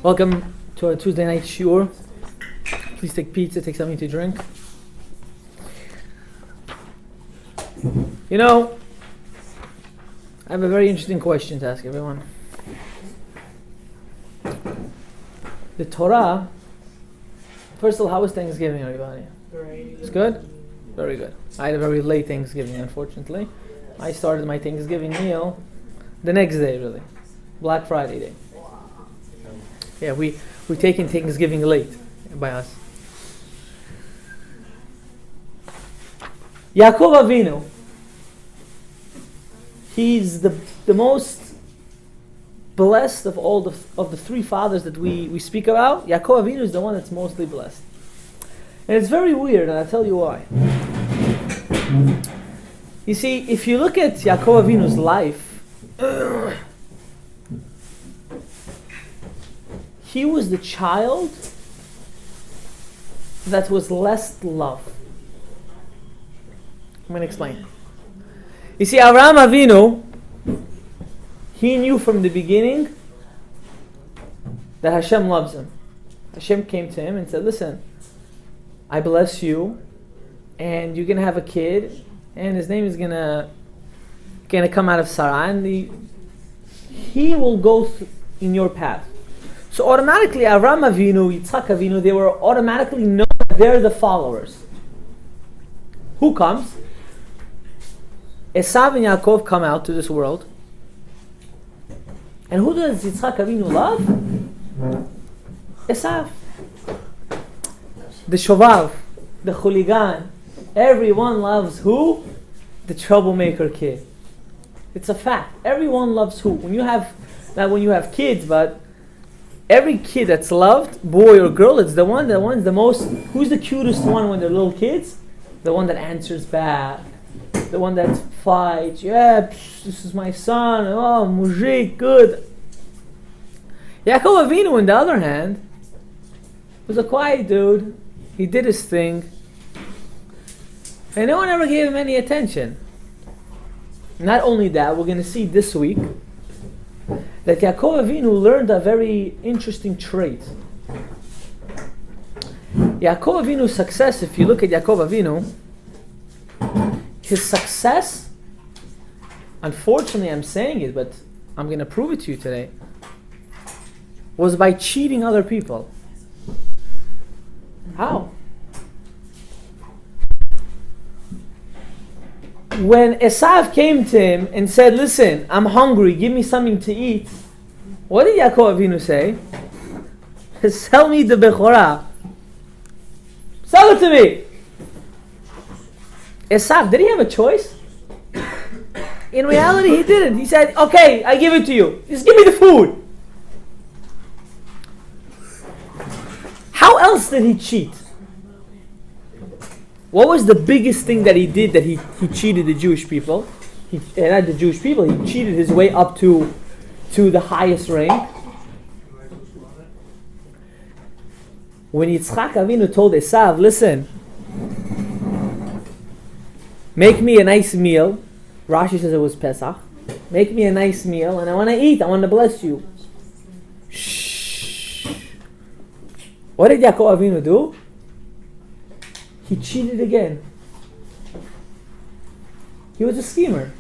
Welcome to our Tuesday night shiur. Please take pizza, take something to drink. You know, I have a very interesting question to ask everyone. The Torah, first of all, how was Thanksgiving, everybody? It's good? Very good. I had a very late Thanksgiving, unfortunately. I started my Thanksgiving meal the next day, really. Black Friday day. Yeah, we're taking Thanksgiving late by us. Yaakov Avinu, he's the most blessed of all the three fathers that we speak about. Yaakov Avinu is the one that's mostly blessed. And it's very weird, and I'll tell you why. You see, if you look at Yaakov Avinu's life, he was the child that was less loved. I'm going to explain. You see, Avraham Avinu, he knew from the beginning that Hashem loves him. Hashem came to him and said, listen, I bless you, and you're going to have a kid, and his name is going to come out of Sarah, and he will go in your path. So automatically, Avraham Avinu, Yitzchak Avinu, they were automatically known that they're the followers. Who comes? Esav and Yaakov come out to this world. And who does Yitzchak Avinu love? Esav. The Shovav, the Chuligan. Everyone loves who? The troublemaker kid. It's a fact. Everyone loves who? Not when you have kids, but every kid that's loved, boy or girl, it's the one's the most. Who's the cutest one when they're little kids? The one that answers back, the one that fights. Yeah, this is my son. Oh, mujik, good. Yaakov Avinu, on the other hand, was a quiet dude. He did his thing, and no one ever gave him any attention. Not only that, we're going to see this week that Yaakov Avinu learned a very interesting trait. Yaakov Avinu's success, if you look at Yaakov Avinu, his success, unfortunately I'm saying it, but I'm going to prove it to you today, was by cheating other people. How? When Esav came to him and said, listen, I'm hungry, give me something to eat, what did Yaakov Avinu say? Sell me the Bechorah. Sell it to me. Esav, did he have a choice? In reality, he didn't. He said, okay, I give it to you. Just give me the food. How else did he cheat? What was the biggest thing that he did that he cheated the Jewish people? Not the Jewish people, he cheated his way up to the highest rank. When Yitzchak Avinu told Esav, listen, make me a nice meal. Rashi says it was Pesach. Make me a nice meal and I want to eat, I want to bless you. Shh. What did Yaakov Avinu do? He cheated again. He was a schemer.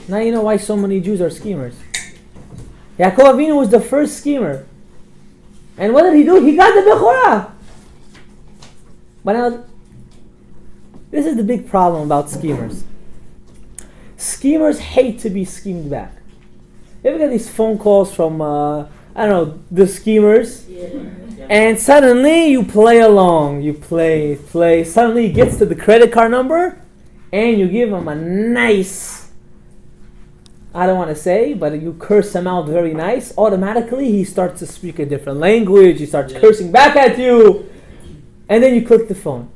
Now you know why so many Jews are schemers. Yaakov Avinu was the first schemer. And what did he do? He got the Bechorah. But now, this is the big problem about schemers. Schemers hate to be schemed back. You ever get these phone calls from, the schemers? Yeah. And suddenly you play along. You play. Suddenly he gets to the credit card number and you give him a nice, I don't want to say, but you curse him out very nice. Automatically he starts to speak a different language. He starts cursing back at you. And then you click the phone.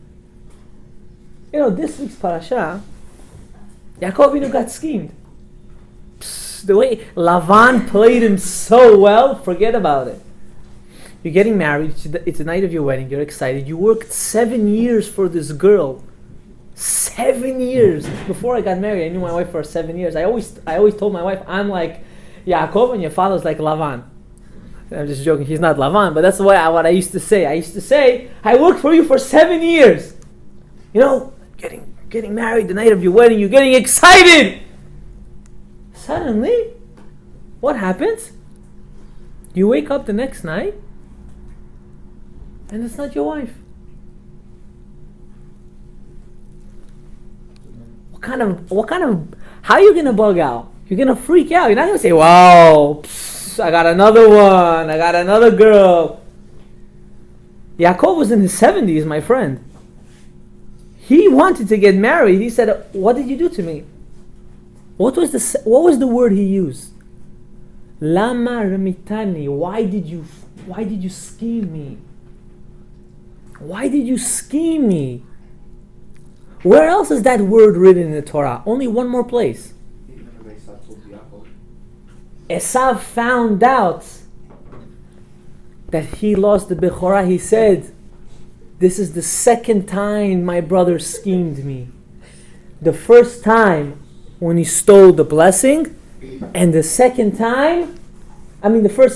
You know, this week's Parashat, Yaakov Avinu got schemed. The way Lavan played him so well, forget about it. You're getting married, it's the night of your wedding, you're excited. You worked 7 years for this girl. 7 years. Before I got married, I knew my wife for 7 years. I always told my wife, I'm like Yaakov and your father's like Lavan. I'm just joking, he's not Lavan, but that's what I used to say. I used to say, I worked for you for 7 years. You know, getting married the night of your wedding, you're getting excited. Suddenly, what happens? You wake up the next night, and it's not your wife. What kind of, how are you going to bug out? You're going to freak out. You're not going to say, wow, I got another one, I got another girl. Yaakov was in his 70s, my friend. He wanted to get married. He said, what did you do to me? What was the word he used? Lama remitani. Why did you scheme me? Why did you scheme me? Where else is that word written in the Torah? Only one more place. Esav found out that he lost the Bechorah. He said, this is the second time my brother schemed me. The first time when he stole the blessing, and the first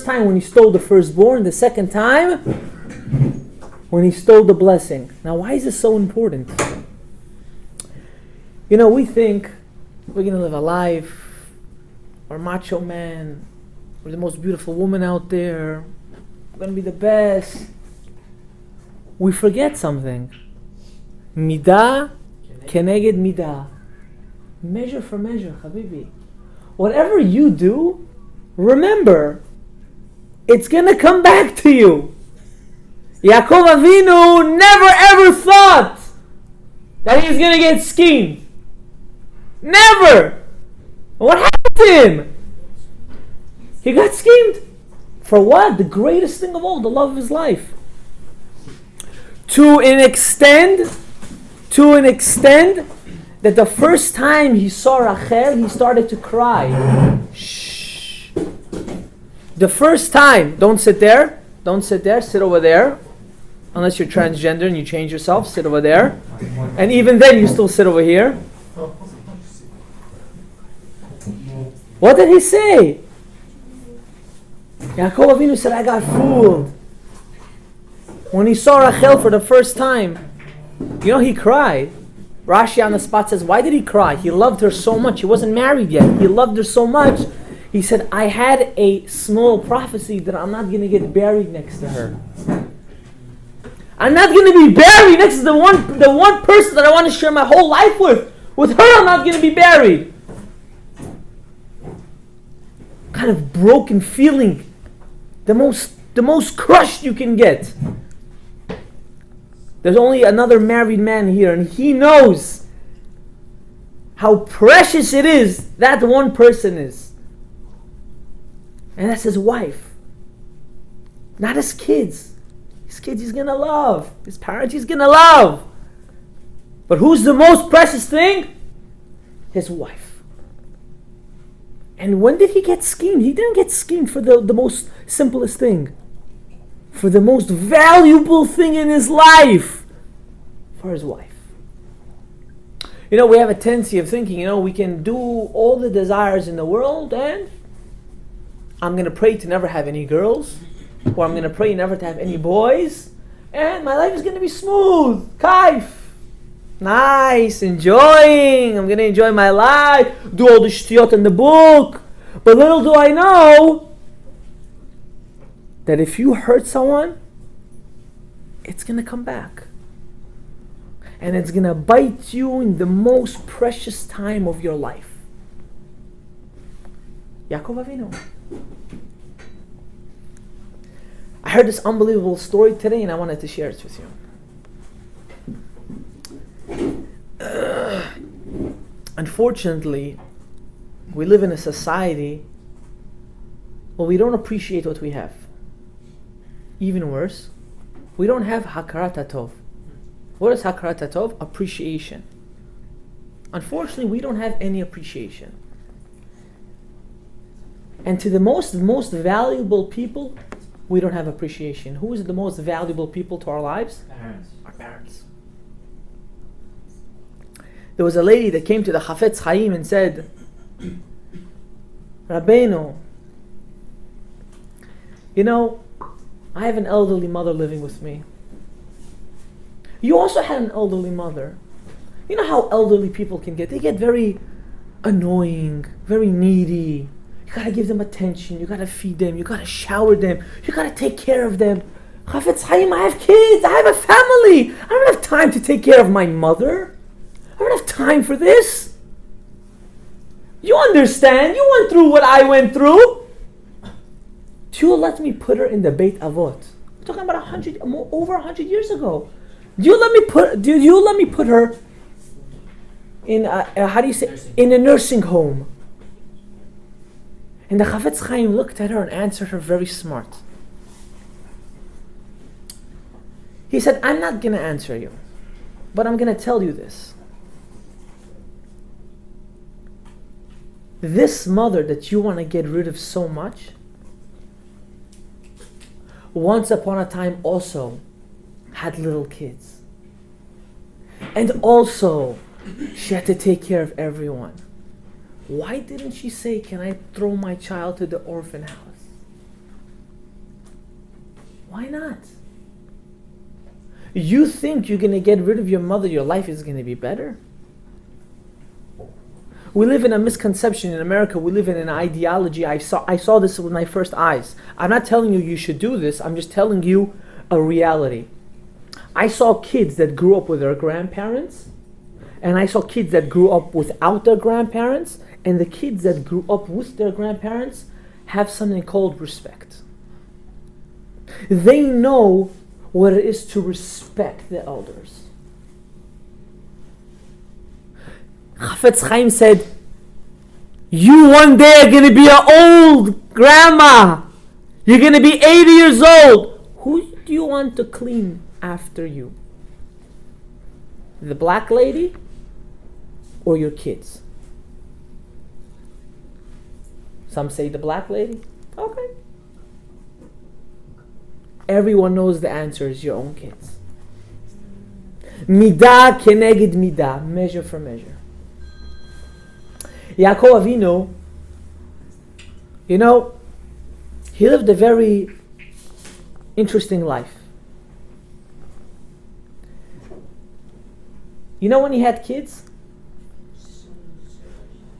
time when he stole the firstborn, the second time when he stole the blessing. Now, why is this so important? You know, we think we're going to live a life, we're macho man, we're the most beautiful woman out there, we're going to be the best. We forget something. Midah keneged midah. Measure for measure, Habibi. Whatever you do, remember, it's going to come back to you. Yaakov Avinu never ever thought that he was going to get schemed. Never! What happened to him? He got schemed. For what? The greatest thing of all, the love of his life. To an extent that the first time he saw Rachel, he started to cry. Shh. The first time, don't sit there, sit over there. Unless you're transgender and you change yourself, sit over there. And even then, you still sit over here. What did he say? Yaakov Avinu said, I got fooled. When he saw Rachel for the first time, you know, he cried. Rashi on the spot says, why did he cry? He loved her so much. He wasn't married yet. He loved her so much. He said, I had a small prophecy that I'm not going to get buried next to her. I'm not going to be buried next to the one person that I want to share my whole life with. With her, I'm not going to be buried. Kind of broken feeling. The most crushed you can get. There's only another married man here, and he knows how precious it is that one person is. And that's his wife. Not his kids. His kids he's going to love. His parents he's going to love. But who's the most precious thing? His wife. And when did he get schemed? He didn't get schemed for the most simplest thing. For the most valuable thing in his life. For his wife. You know, we have a tendency of thinking, we can do all the desires in the world and I'm going to pray to never have any girls. Or I'm going to pray never to have any boys. And my life is going to be smooth. Kaif. Nice, enjoying. I'm going to enjoy my life. Do all the shtiyot in the book. But little do I know that if you hurt someone, it's going to come back. And it's going to bite you in the most precious time of your life. Yaakov Avinu. I heard this unbelievable story today and I wanted to share it with you. Unfortunately, we live in a society where we don't appreciate what we have. Even worse, we don't have hakarat hatov. What is hakarat hatov? Appreciation. Unfortunately, we don't have any appreciation. And to the most valuable people, we don't have appreciation. Who is the most valuable people to our lives? Parents. Our parents. There was a lady that came to the Chafetz Chaim and said, Rabbeinu, You know, I have an elderly mother living with me. You also had an elderly mother. You know how elderly people can get? They get very annoying, very needy. You gotta give them attention, you gotta feed them, you gotta shower them, you gotta take care of them. Chafetz Chaim, I have kids, I have a family. I don't have time to take care of my mother. I don't have time for this. You understand, you went through what I went through. Do you let me put her in the Beit Avot? We're talking about over 100 years ago. Do you let me put her in in a nursing home? And the Chafetz Chaim looked at her and answered her very smart. He said, I'm not going to answer you, but I'm going to tell you this. This mother that you want to get rid of so much, once upon a time also had little kids. And also, she had to take care of everyone. Why didn't she say, can I throw my child to the orphan house? Why not? You think you're going to get rid of your mother, your life is going to be better? We live in a misconception in America. We live in an ideology. I saw this with my first eyes. I'm not telling you should do this. I'm just telling you a reality. I saw kids that grew up with their grandparents, and I saw kids that grew up without their grandparents, and the kids that grew up with their grandparents have something called respect. They know what it is to respect the elders. Chafetz Chaim said, you one day are going to be an old grandma. You're going to be 80 years old. Who do you want to clean after you? The black lady or your kids? Some say the black lady. Okay. Everyone knows the answer is your own kids. Midah keneged midah, measure for measure. Yaakov Avinu, you know, he lived a very interesting life. You know when he had kids?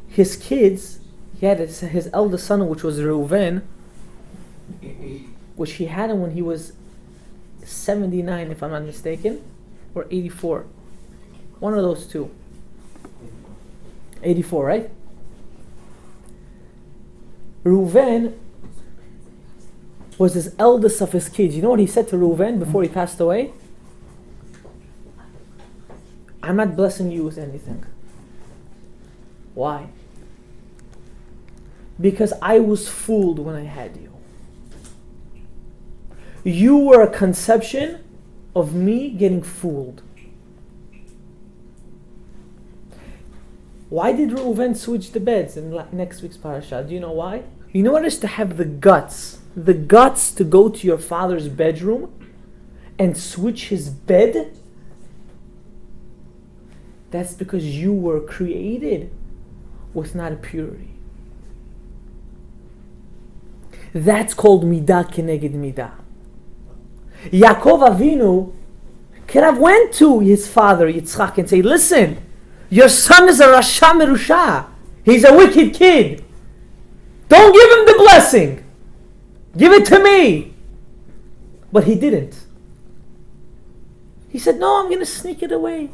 His kids, he had his eldest son, which was Reuven, which he had him when he was 79, if I'm not mistaken, or 84. One of those two. 84, right? Reuven was his eldest of his kids. You know what he said to Reuven before he passed away? I'm not blessing you with anything. Why? Because I was fooled when I had you. You were a conception of me getting fooled. Why did Reuven switch the beds in next week's Parashat? Do you know why? You know what it is to have the guts to go to your father's bedroom and switch his bed? That's because you were created with not a purity. That's called midah keneged midah. Yaakov Avinu could have went to his father Yitzchak and say, listen, your son is a Rasha Merusha. He's a wicked kid. Don't give him the blessing. Give it to me. But he didn't. He said, no, I'm going to sneak it away.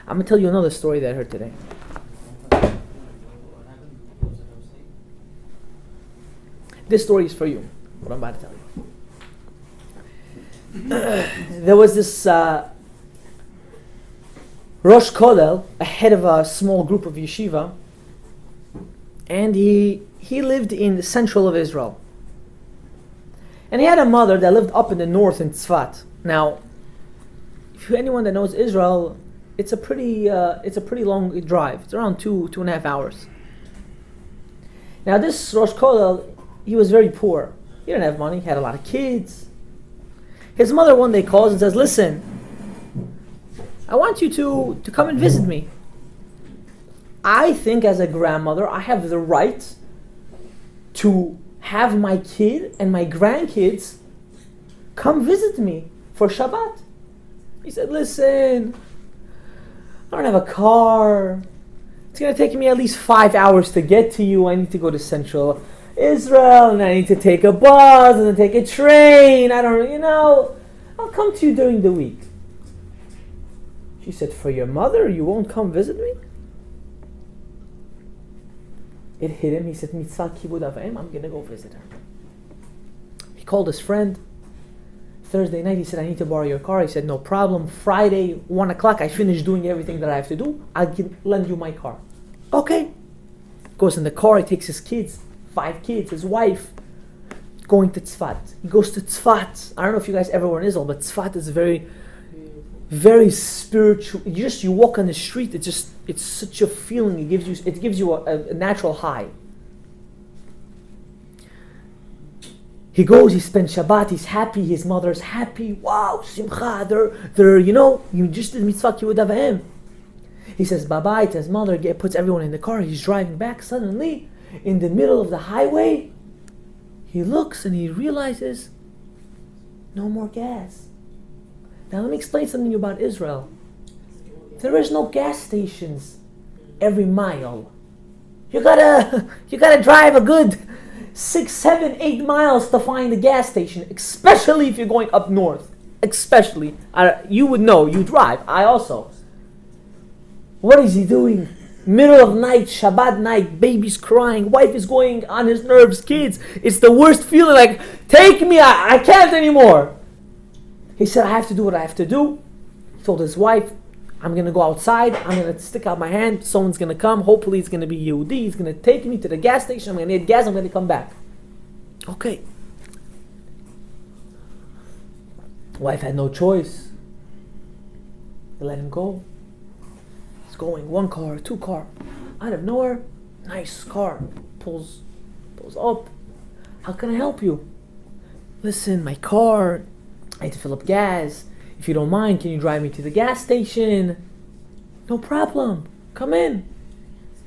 I'm going to tell you another story that I heard today. This story is for you, what I'm about to tell you. There was this Rosh Kollel, a head of a small group of yeshiva, and he lived in the central of Israel. And he had a mother that lived up in the north in Tzfat. Now, if anyone that knows Israel, it's a pretty long drive. It's around 2.5 hours. Now this Rosh Kollel, he was very poor. He didn't have money. He had a lot of kids. His mother one day calls and says, listen, I want you to come and visit me. I think as a grandmother, I have the right to have my kid and my grandkids come visit me for Shabbat. He said, listen, I don't have a car. It's going to take me at least 5 hours to get to you. I need to go to Central Israel, and I need to take a bus, and then take a train. I don't, I'll come to you during the week. She said, for your mother, you won't come visit me? It hit him. He said, Mitzvah kibud avim, I'm going to go visit her. He called his friend. Thursday night, he said, I need to borrow your car. He said, no problem. Friday, 1 o'clock, I finished doing everything that I have to do. I'll lend you my car. Okay. Goes in the car, he takes his kids, 5 kids, his wife, going to Tzfat. He goes to Tzfat. I don't know if you guys ever were in Israel, but Tzfat is very, very spiritual. You walk on the street, it's such a feeling. It gives you a natural high. He goes, he spends Shabbat, he's happy, his mother's happy. Wow, Simcha, they're you just did mitzvah kivud avim. He says bye-bye to his mother, puts everyone in the car, he's driving back. Suddenly, in the middle of the highway, he looks and he realizes, no more gas. Now let me explain something about Israel. There is no gas stations every mile. You gotta drive a good 6, 7, 8 miles to find a gas station, especially if you're going up north. Especially. You would know, you drive. I also. What is he doing? Middle of night, Shabbat night, baby's crying, wife is going on his nerves, kids. It's the worst feeling, like, take me, I can't anymore. He said, I have to do what I have to do. He told his wife, I'm going to go outside, I'm going to stick out my hand, someone's going to come, hopefully it's going to be Yehudi, he's going to take me to the gas station, I'm going to need gas, I'm going to come back. Okay. Wife had no choice. They let him go. He's going, 1 car, 2 car. Out of nowhere, nice car. Pulls up. How can I help you? Listen, my car, I need to fill up gas. If you don't mind, can you drive me to the gas station? No problem. Come in.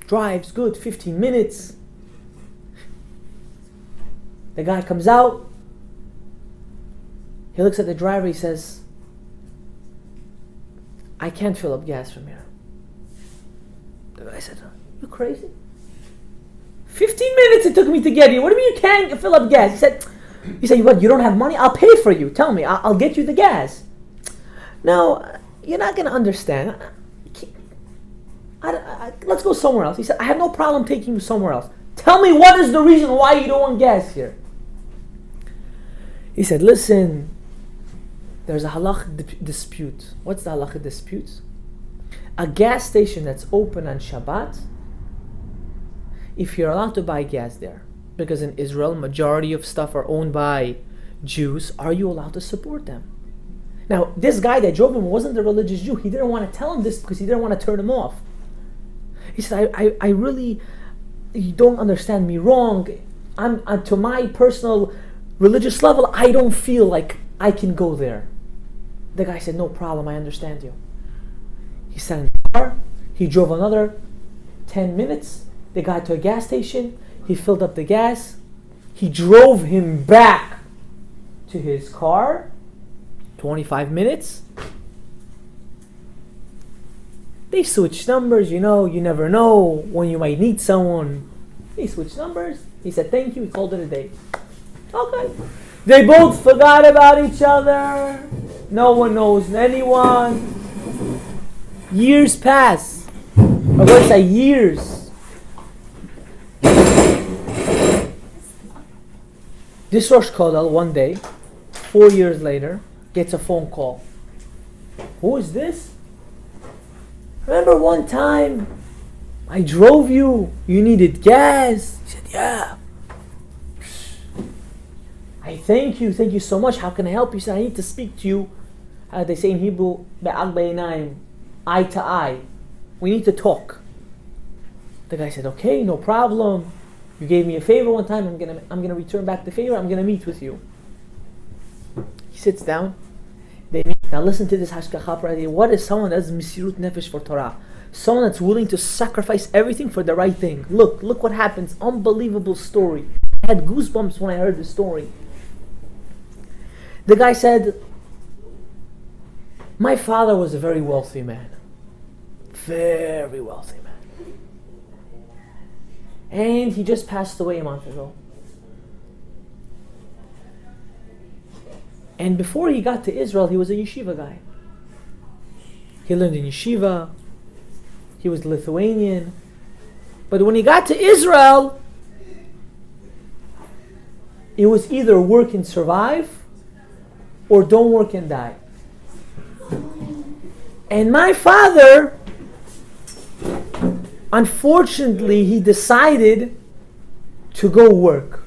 Drives good, 15 minutes. The guy comes out. He looks at the driver, he says, I can't fill up gas from here. The guy said, you crazy? 15 minutes it took me to get here. What do you mean you can't fill up gas? He said, what, you don't have money? I'll pay for you. Tell me, I'll get you the gas. No, you're not going to understand. Let's go somewhere else. He said, I have no problem taking you somewhere else. Tell me what is the reason why you don't want gas here. He said, listen, there's a halachic dispute. What's the halachic dispute? A gas station that's open on Shabbat, if you're allowed to buy gas there, because in Israel, majority of stuff are owned by Jews, are you allowed to support them? Now, this guy that drove him wasn't a religious Jew. He didn't want to tell him this because he didn't want to turn him off. He said, I really, you don't understand me wrong. I'm to my personal religious level, I don't feel like I can go there. The guy said, no problem, I understand you. He sat in the car, he drove another 10 minutes, they got to a gas station, he filled up the gas, he drove him back to his car, 25 minutes. They switched numbers, you never know when you might need someone. They switched numbers, he said thank you, he called it a day. Okay. They both forgot about each other. No one knows anyone. Years pass. I'm going to say years. This Rosh Kodal one day, 4 years later, gets a phone call. Who is this? Remember one time I drove you, you needed gas? He said, yeah. I thank you so much. How can I help you? He said, I need to speak to you. They say in Hebrew, eye to eye. We need to talk. The guy said, okay, no problem. You gave me a favor one time. I'm gonna return back the favor. I'm gonna meet with you. He sits down. They meet. Now listen to this hashgacha pradi. What is someone that's misirut nefesh for Torah? Someone that's willing to sacrifice everything for the right thing. Look what happens. Unbelievable story. had goosebumps when I heard the story. The guy said, my father was a very wealthy man. Very wealthy man. And he just passed away a month ago. And before he got to Israel, he was a yeshiva guy. He learned in yeshiva. He was Lithuanian. But when he got to Israel, it was either work and survive or don't work and die. And my father, unfortunately, he decided to go work.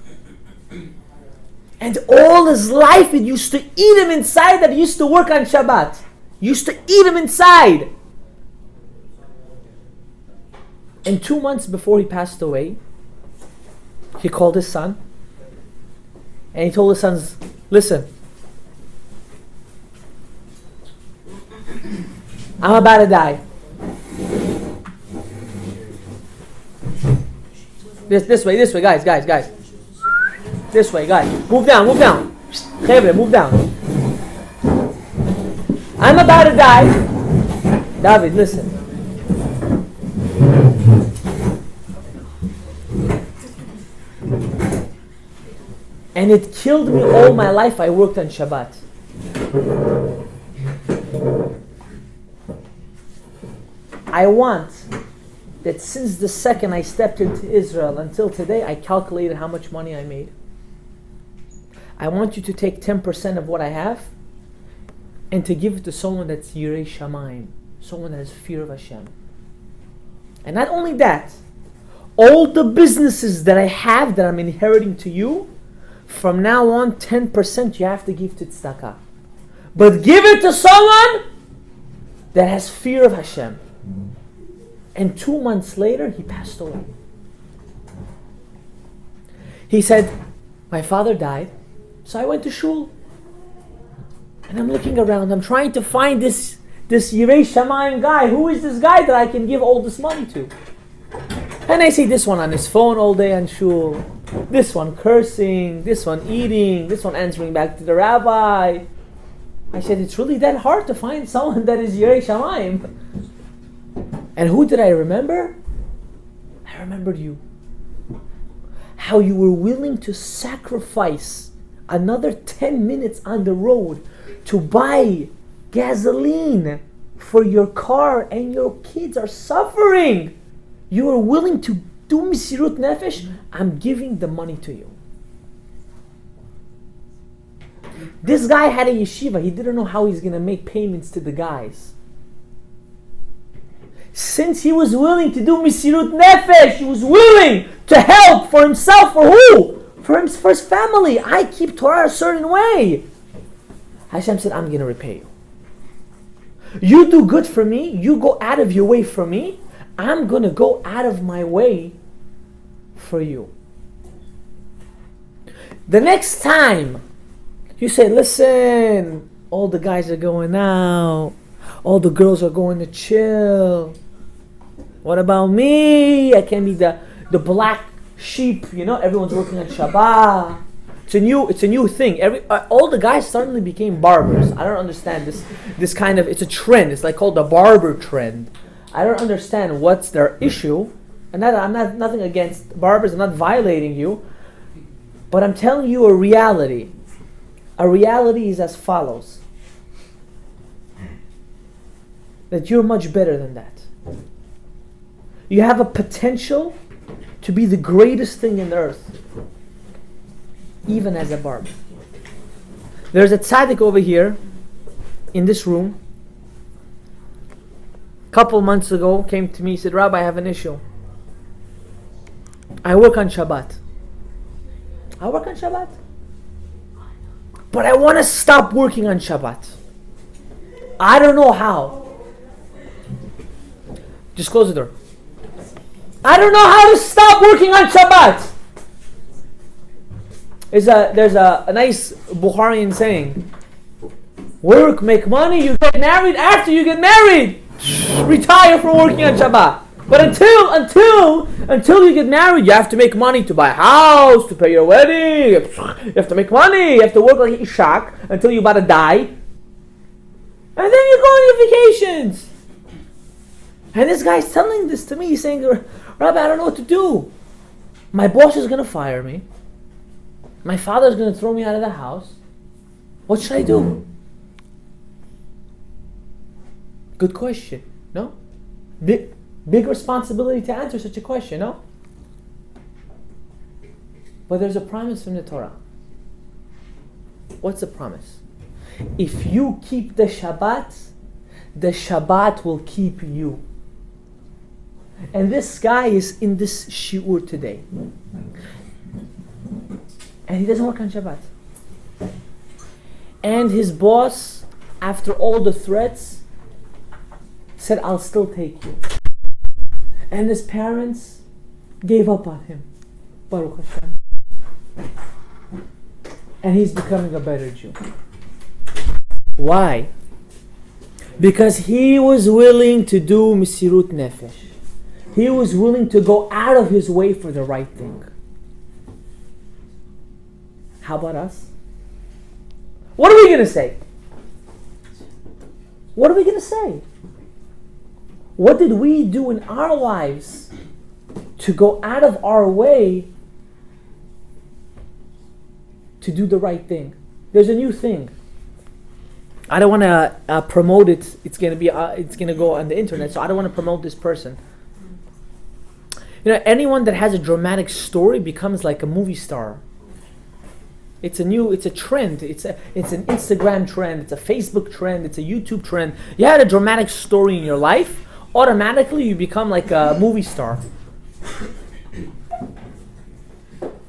And all his life it used to eat him inside that he used to work on Shabbat. Used to eat him inside. And 2 months before he passed away, he called his son. And he told his sons, listen, I'm about to die. This way, guys. This way, guys. Move down. Chevre, move down. I'm about to die. David, listen. And it killed me all my life. I worked on Shabbat. I want that since the second I stepped into Israel until today, I calculated how much money I made. I want you to take 10% of what I have and to give it to someone that's Yirei Shamayim, someone that has fear of Hashem. And not only that, all the businesses that I have that I'm inheriting to you, from now on, 10% you have to give to tzedakah. But give it to someone that has fear of Hashem. And 2 months later, he passed away. He said, my father died, so I went to shul. And I'm looking around, I'm trying to find this Yirei Shamayim guy. Who is this guy that I can give all this money to? And I see this one on his phone all day on shul. This one cursing, this one eating, this one answering back to the rabbi. I said, it's really that hard to find someone that is Yirei Shamayim. And who did I remember? I remembered you. How you were willing to sacrifice another 10 minutes on the road to buy gasoline for your car, and your kids are suffering. You are willing to do Misirut Nefesh. I'm giving the money to you. This guy had a yeshiva. He didn't know how he's going to make payments to the guys. Since he was willing to do Misirut Nefesh, he was willing to help for himself. For who? For his family. I keep Torah a certain way. Hashem said, I'm going to repay you. You do good for me. You go out of your way for me. I'm going to go out of my way for you. The next time you say, listen, all the guys are going out. All the girls are going to chill. What about me? I can be the black sheep. You know, everyone's working on Shabbat. It's a new thing. All the guys suddenly became barbers. I don't understand this kind of. It's a trend. It's like called the barber trend. I don't understand what's their issue. And I'm not nothing against barbers. I'm not violating you, but I'm telling you a reality. A reality is as follows: that you're much better than that. You have a potential to be the greatest thing in the earth, even as a barber. There's a tzaddik over here in this room. A couple months ago, came to me, said, Rabbi, I have an issue. I work on Shabbat. But I want to stop working on Shabbat. I don't know how. Just close the door. I don't know how to stop working on Shabbat. There's a nice Bukharian saying, work, make money, you get married. After you get married, retire from working on Shabbat. But until you get married, you have to make money to buy a house, to pay your wedding. You have to make money. You have to work like Ishak until you're about to die. And then you go on your vacations. And this guy's telling this to me. He's saying, Rabbi, I don't know what to do. My boss is going to fire me. My father's going to throw me out of the house. What should I do? Good question. No? Big responsibility to answer such a question, no? But there's a promise from the Torah. What's the promise? If you keep the Shabbat will keep you. And this guy is in this shiur today. And he doesn't work on Shabbat. And his boss, after all the threats, said, I'll still take you. And his parents gave up on him. Baruch Hashem. And he's becoming a better Jew. Why? Because he was willing to do Mesirut Nefesh. He was willing to go out of his way for the right thing. How about us? What are we going to say? What are we going to say? What did we do in our lives to go out of our way to do the right thing? There's a new thing. I don't want to promote it. It's going to go on the internet, so I don't want to promote this person. You know, anyone that has a dramatic story becomes like a movie star. It's a trend. It's an Instagram trend. It's a Facebook trend. It's a YouTube trend. You had a dramatic story in your life, automatically you become like a movie star.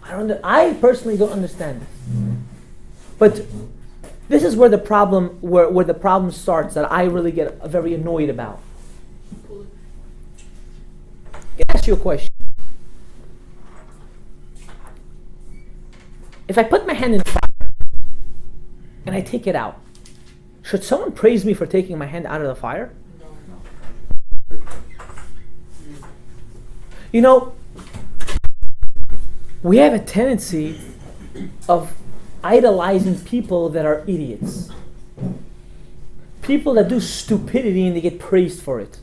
I personally don't understand this. But this is where the problem starts, that I really get very annoyed about. Let me ask you a question. If I put my hand in the fire and I take it out, should someone praise me for taking my hand out of the fire? You know, we have a tendency of idolizing people that are idiots. People that do stupidity and they get praised for it.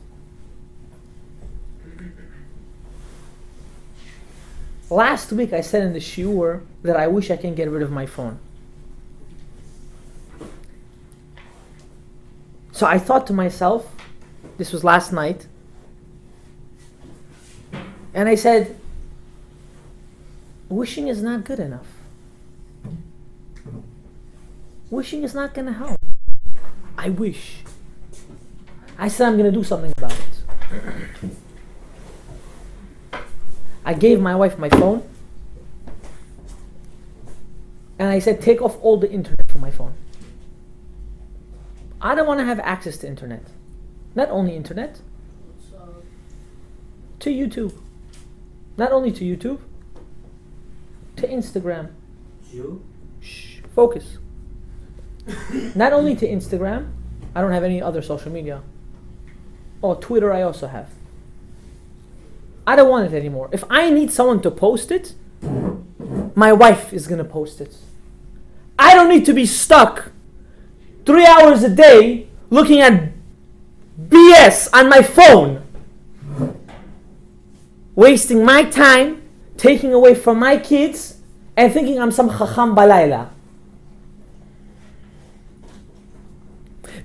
Last week I said in the shiur that I wish I can get rid of my phone. So I thought to myself, this was last night, and I said, wishing is not good enough. Wishing is not going to help. I wish. I said I'm going to do something about it. I gave my wife my phone, and I said, take off all the internet from my phone. I don't want to have access to internet. Not only internet, to YouTube. Not only to YouTube, to Instagram. You? Shh, focus. Not only to Instagram, I don't have any other social media. Oh, Twitter I also have. I don't want it anymore. If I need someone to post it, my wife is going to post it. I don't need to be stuck 3 hours a day looking at BS on my phone. Wasting my time, taking away from my kids, and thinking I'm some chacham balayla.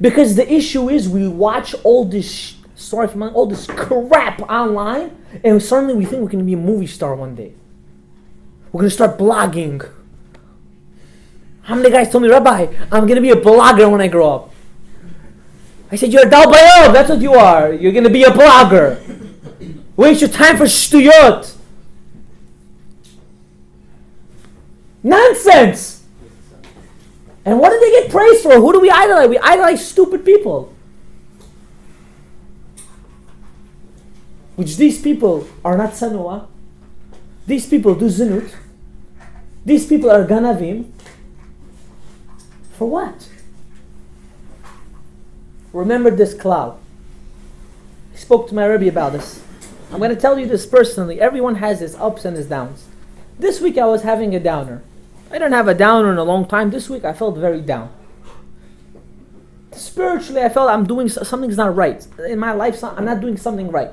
Because the issue is we watch all this all this crap online, and suddenly we think we're going to be a movie star one day. We're going to start blogging. How many guys told me, Rabbi, I'm going to be a blogger when I grow up? I said, you're a dal bayov, that's what you are. You're going to be a blogger. Waste your time for shtuyot. Nonsense. And what do they get praised for? Who do we idolize? We idolize stupid people. Which these people are not sanua. These people do zinut. These people are ganavim. For what? Remember this cloud. I spoke to my Rebbe about this. I'm going to tell you this personally. Everyone has his ups and his downs. This week I was having a downer. I don't have a downer in a long time. This week I felt very down. Spiritually, I felt I'm doing something's not right. In my life, I'm not doing something right.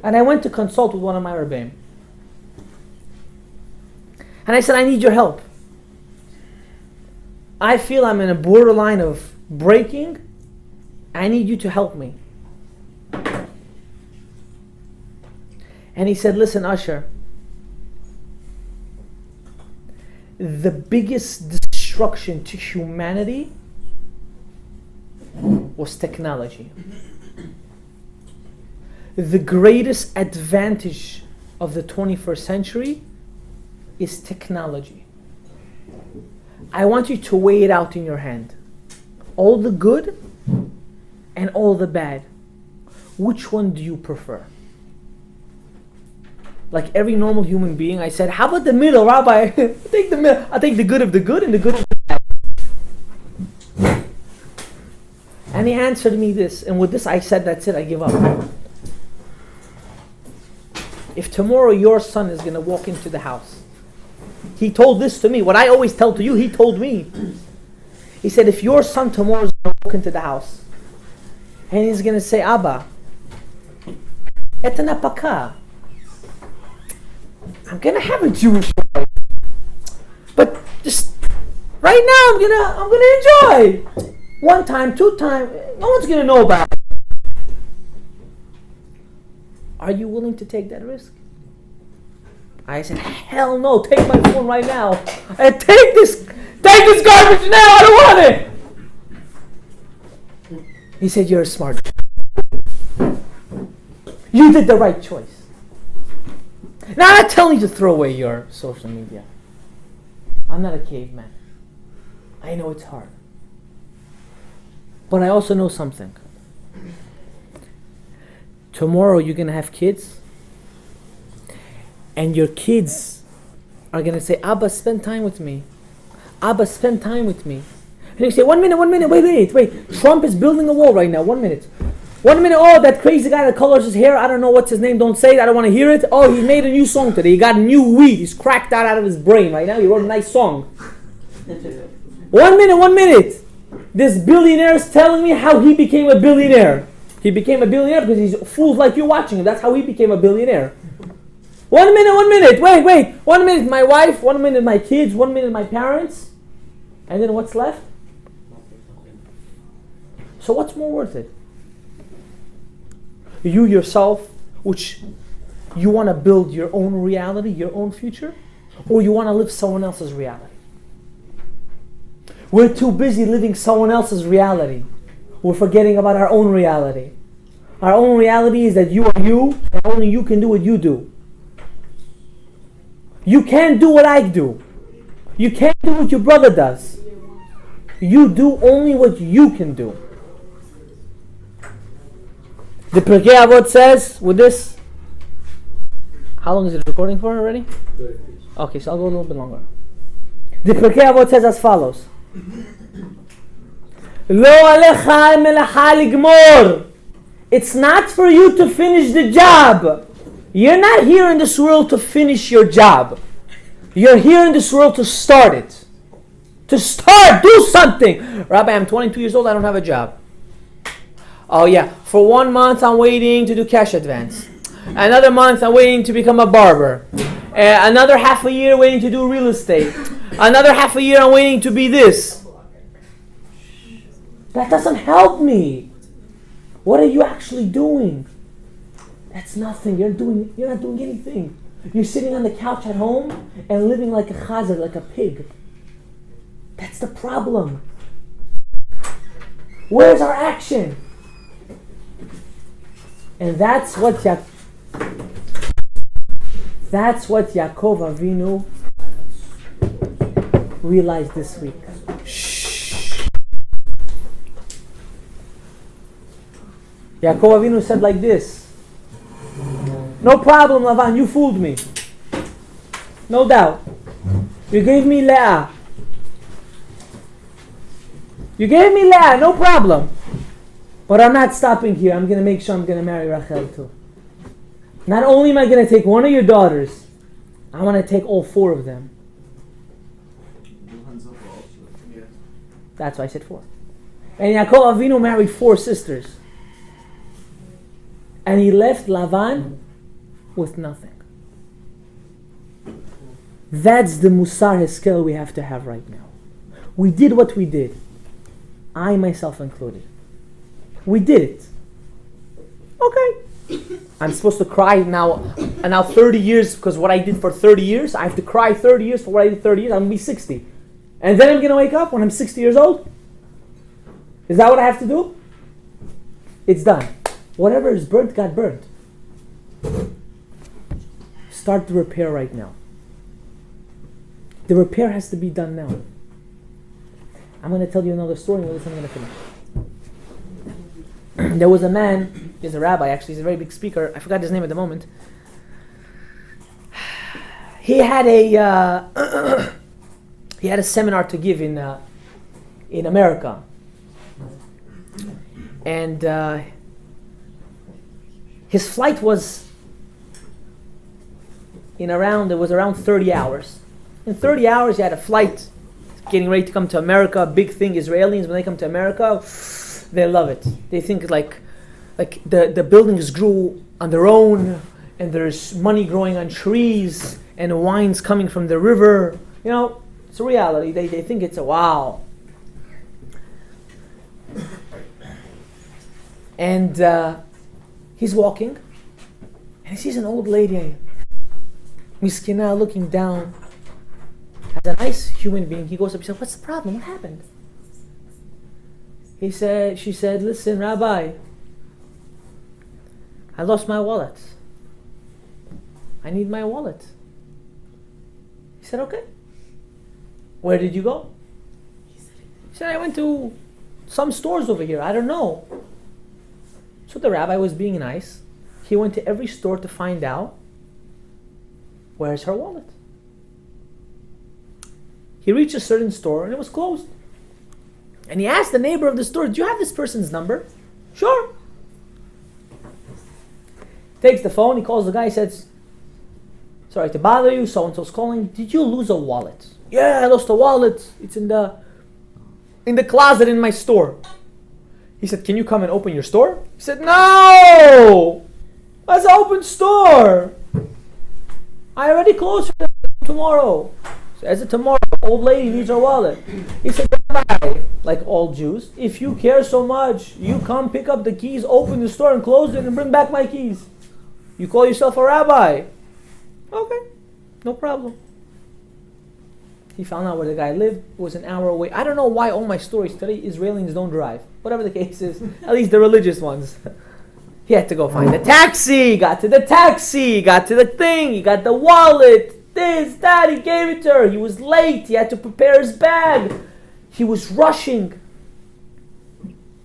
And I went to consult with one of my rebbeim. And I said, I need your help. I feel I'm in a borderline of breaking. I need you to help me. And he said, listen, Usher, the biggest destruction to humanity was technology. The greatest advantage of the 21st century is technology. I want you to weigh it out in your hand. All the good and all the bad. Which one do you prefer? Like every normal human being, I said, how about the middle, Rabbi? I'll take the middle. I'll take the good of the good and the good of the bad. And he answered me this. And with this I said, that's it, I give up. If tomorrow your son is going to walk into the house, he told this to me. What I always tell to you, he told me. He said, if your son tomorrow is going to walk into the house, and he's going to say, Abba, etana paka. I'm going to have a Jewish wife. But just right now I'm gonna enjoy. One time, two time, no one's going to know about it. Are you willing to take that risk? I said, hell no, take my phone right now. And take this garbage now, I don't want it. He said, you're a smart guy. You did the right choice. Now I'm not telling you to throw away your social media. I'm not a caveman. I know it's hard. But I also know something. Tomorrow you're going to have kids. And your kids are going to say, Abba, spend time with me. Abba, spend time with me. And you say, 1 minute, wait. Trump is building a wall right now. 1 minute. 1 minute, oh, that crazy guy that colors his hair, I don't know what's his name, don't say it, I don't want to hear it. Oh, he made a new song today. He got new weed. He's cracked out of his brain right now. He wrote a nice song. 1 minute. This billionaire is telling me how he became a billionaire. He became a billionaire because he's fools like you watching him. That's how he became a billionaire. 1 minute. Wait. 1 minute my wife, 1 minute my kids, 1 minute my parents. And then what's left? So what's more worth it? You yourself, which you want to build your own reality, your own future, or you want to live someone else's reality? We're too busy living someone else's reality. We're forgetting about our own reality. Our own reality is that you are you, and only you can do what you do. You can't do what I do. You can't do what your brother does. You do only what you can do. The Pirkei Avot says, with this, how long is it recording for already? Okay, so I'll go a little bit longer. The Pirkei Avot says as follows. Lo alecha melacha ligmor. It's not for you to finish the job. You're not here in this world to finish your job. You're here in this world to start it. To start, do something. Rabbi, I'm 22 years old, I don't have a job. Oh yeah, for 1 month I'm waiting to do cash advance. Another month I'm waiting to become a barber. Another half a year waiting to do real estate. Another half a year I'm waiting to be this. That doesn't help me. What are you actually doing? That's nothing. You're not doing anything. You're sitting on the couch at home and living like a chazar, like a pig. That's the problem. Where's our action? And that's what Yaakov Avinu realized this week. Shh. Yaakov Avinu said like this. No problem, Lavan, you fooled me. No doubt. You gave me Leah. No problem. But I'm not stopping here. I'm going to make sure I'm going to marry Rachel too. Not only am I going to take one of your daughters, I want to take all four of them. That's why I said four. And Yaakov Avinu married four sisters. And he left Lavan with nothing. That's the Musar Heskel we have to have right now. We did what we did. I myself included. We did it. Okay. I'm supposed to cry now, and now 30 years, because what I did for 30 years, I have to cry 30 years for what I did 30 years, I'm going to be 60. And then I'm going to wake up when I'm 60 years old? Is that what I have to do? It's done. Whatever is burnt got burnt. Start the repair right now. The repair has to be done now. I'm going to tell you another story, and with this I'm going to finish. There was a man, he's a rabbi actually, he's a very big speaker, I forgot his name at the moment. He had a he had a seminar to give in America. And his flight was around 30 hours. In 30 hours he had a flight getting ready to come to America. Big thing, Israelis, when they come to America, they love it. They think like the buildings grew on their own, and there's money growing on trees, and wine's coming from the river. You know, it's a reality. They think it's a wow. And he's walking, and he sees an old lady, miskina, looking down. As a nice human being, he goes up, he said, "What's the problem? What happened?" She said, "Listen, Rabbi, I lost my wallet. I need my wallet." He said, "Okay. Where did you go?" He said, "I went to some stores over here. I don't know." So the rabbi was being nice. He went to every store to find out where's her wallet. He reached a certain store and it was closed. And he asked the neighbor of the store, "Do you have this person's number?" "Sure." Takes the phone, he calls the guy, he says, "Sorry to bother you, so-and-so's calling. Did you lose a wallet?" "Yeah, I lost a wallet. It's in the closet in my store." He said, "Can you come and open your store?" He said, "No! That's an open store. I already closed for tomorrow." So, "As of tomorrow, old lady needs her wallet." He said, "Rabbi, like all Jews, if you care so much, you come pick up the keys, open the store and close it and bring back my keys. You call yourself a rabbi." "Okay, no problem." He found out where the guy lived. It was an hour away. I don't know why all my stories today, Israelis don't drive. Whatever the case is, at least the religious ones. He had to go find the taxi, got to the taxi, got to the thing, he got the wallet, this, that, he gave it to her. He was late, he had to prepare his bag. He was rushing.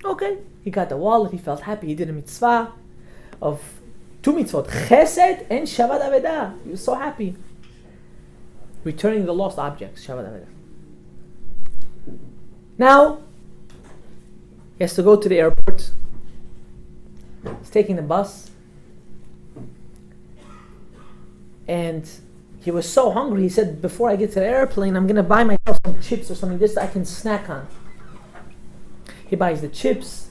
Okay, he got the wallet, he felt happy, he did a mitzvah of 2 mitzvot, chesed and shabbat avedah. He was so happy. Returning the lost objects, shabbat avedah. Now, he has to go to the airport. He's taking the bus. And he was so hungry, he said, "Before I get to the airplane, I'm going to buy myself some chips or something this I can snack on." He buys the chips.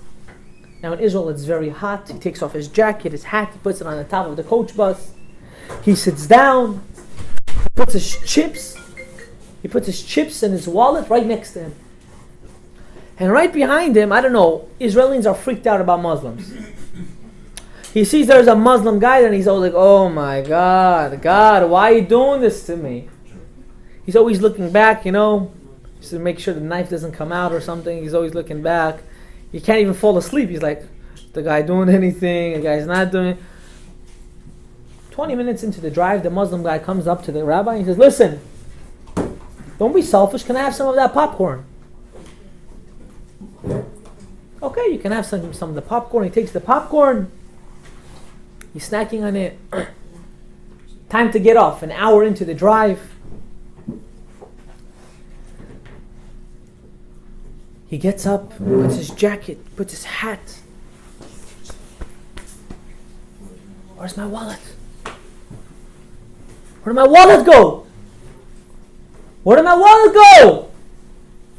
Now in Israel it's very hot. He takes off his jacket, his hat, he puts it on the top of the coach bus. He sits down, he puts his chips in his wallet right next to him. And right behind him, I don't know, Israelis are freaked out about Muslims. He sees there's a Muslim guy and he's always like, "Oh my God, why are you doing this to me?" He's always looking back, just to make sure the knife doesn't come out or something. He's always looking back. He can't even fall asleep. He's like, "The guy doing anything? The guy's not doing it." 20 minutes into the drive, the Muslim guy comes up to the rabbi and he says, "Listen, don't be selfish. Can I have some of that popcorn?" "Okay, you can have some of the popcorn." He takes the popcorn. He's snacking on it. Time to get off. An hour into the drive. He gets up, puts his jacket, puts his hat. "Where's my wallet?" Where did my wallet go? Where did my wallet go?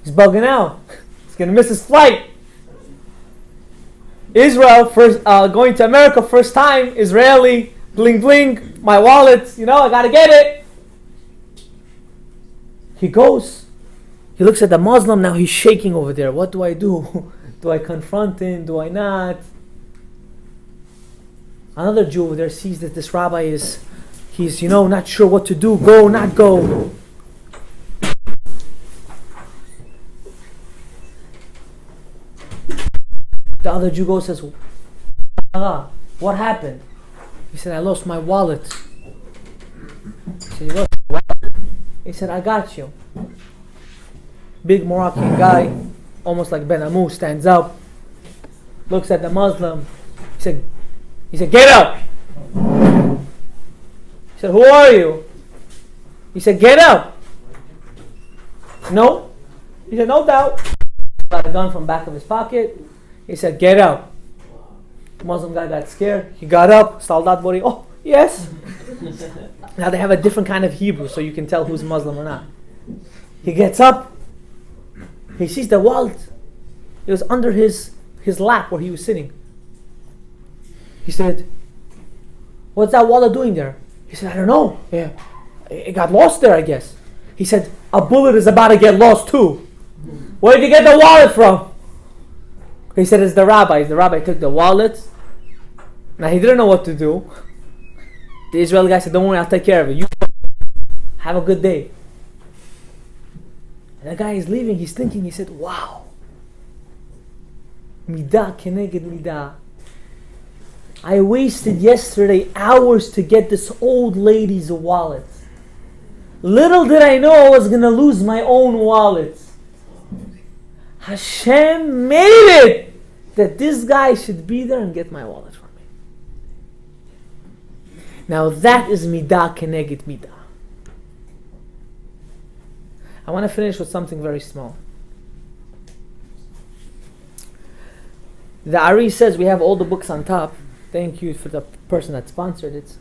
He's bugging out. He's going to miss his flight. Israel, first going to America, first time, Israeli, bling bling, my wallet, I got to get it. He goes, he looks at the Muslim, now he's shaking over there. What do I do? Do I confront him? Do I not? Another Jew over there sees that this rabbi he's not sure what to do. Go, not go. The other Jew goes, says, what happened? He said, I lost my wallet. He said, you lost your wallet? He said, I got you. Big Moroccan guy, almost like Ben Amu, stands up, looks at the Muslim. He said, get up. He said, who are you? He said, get up. No. He said, no doubt. Got a gun from back of his pocket. He said, get up. The Muslim guy got scared. He got up. Soldat Bori. Oh, yes. Now they have a different kind of Hebrew, so you can tell who's Muslim or not. He gets up. He sees the wallet. It was under his lap where he was sitting. He said, what's that wallet doing there? He said, I don't know. Yeah, it got lost there, I guess. He said, a bullet is about to get lost too. Where did you get the wallet from? He said, it's the rabbi. The rabbi took the wallet. Now he didn't know what to do. The Israeli guy said, don't worry, I'll take care of it. You have a good day. And the guy is leaving, he's thinking, he said, wow. Midah keneged midah. I wasted yesterday hours to get this old lady's wallet. Little did I know I was going to lose my own wallet. Hashem made it that this guy should be there and get my wallet from me. Now that is midah keneged midah. I want to finish with something very small. The Ari says we have all the books on top. Thank you for the person that sponsored it.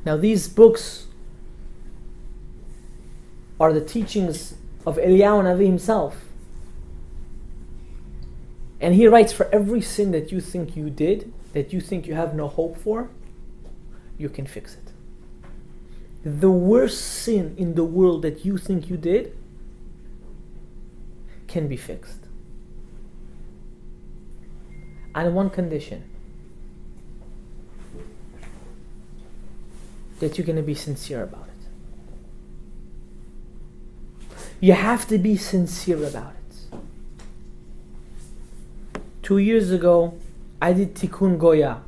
Now these books are the teachings of Eliyahu Navi himself. And he writes, for every sin that you think you did, that you think you have no hope for, you can fix it. The worst sin in the world that you think you did can be fixed. On one condition. That you're going to be sincere about it. You have to be sincere about it. 2 years ago, I did Tikkun Goya.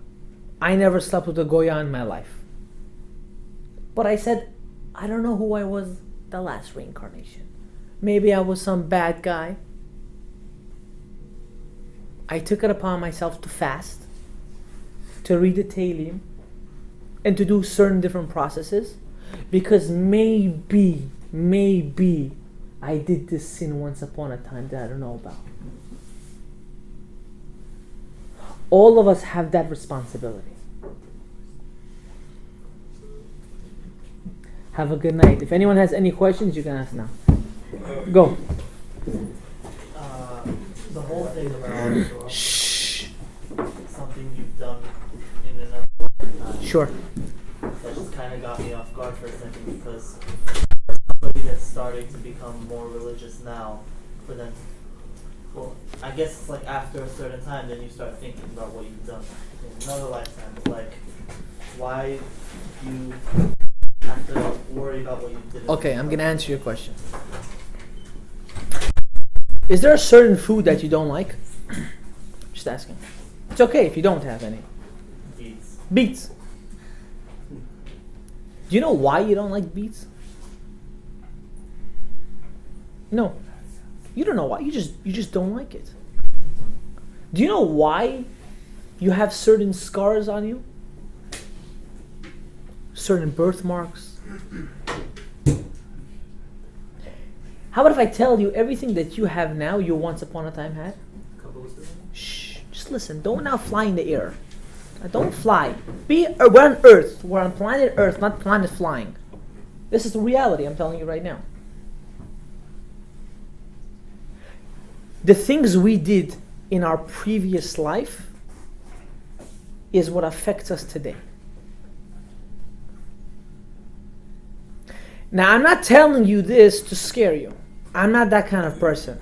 I never slept with a Goya in my life. But I said, I don't know who I was the last reincarnation. Maybe I was some bad guy. I took it upon myself to fast, to read the Tehillim, and to do certain different processes, because maybe I did this sin once upon a time that I don't know about. All of us have that responsibility. Have a good night. If anyone has any questions, you can ask now. Go. The whole thing about something you've done in another lifetime. Sure. That just kind of got me off guard for a second, because somebody that's starting to become more religious now, for them, well, I guess it's like after a certain time, then you start thinking about what you've done in another lifetime. Like, why you have to worry about what you did. Okay, I'm going to answer your question. Is there a certain food that you don't like? Just asking. It's okay if you don't have any. Beets. Do you know why you don't like beets? No. You don't know why. You just don't like it. Do you know why you have certain scars on you? Certain birthmarks? How about if I tell you everything that you have now, you once upon a time had? Shh, just listen. Don't now fly in the air. Don't fly. We're on Earth. We're on planet Earth, not planet flying. This is the reality I'm telling you right now. The things we did in our previous life is what affects us today. Now, I'm not telling you this to scare you. I'm not that kind of person.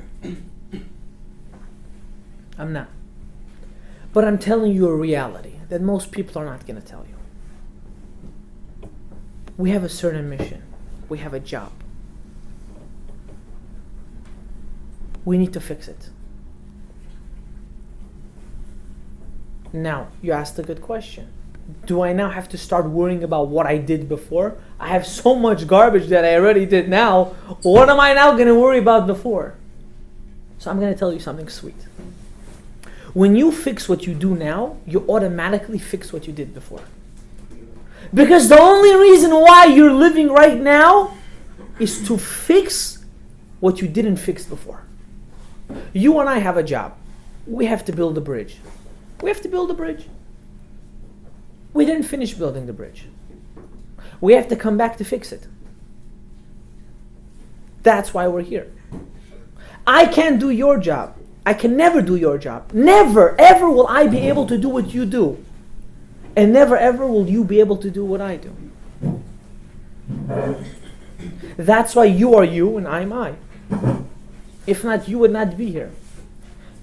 I'm not. But I'm telling you a reality that most people are not going to tell you. We have a certain mission. We have a job. We need to fix it. Now, you asked a good question. Do I now have to start worrying about what I did before? I have so much garbage that I already did now. What am I now going to worry about before? So I'm going to tell you something sweet. When you fix what you do now, you automatically fix what you did before. Because the only reason why you're living right now is to fix what you didn't fix before. You and I have a job. We have to build a bridge. We have to build a bridge. We didn't finish building the bridge. We have to come back to fix it. That's why we're here. I can't do your job. I can never do your job. Never, ever will I be able to do what you do. And never, ever will you be able to do what I do. That's why you are you and I'm I. If not, you would not be here.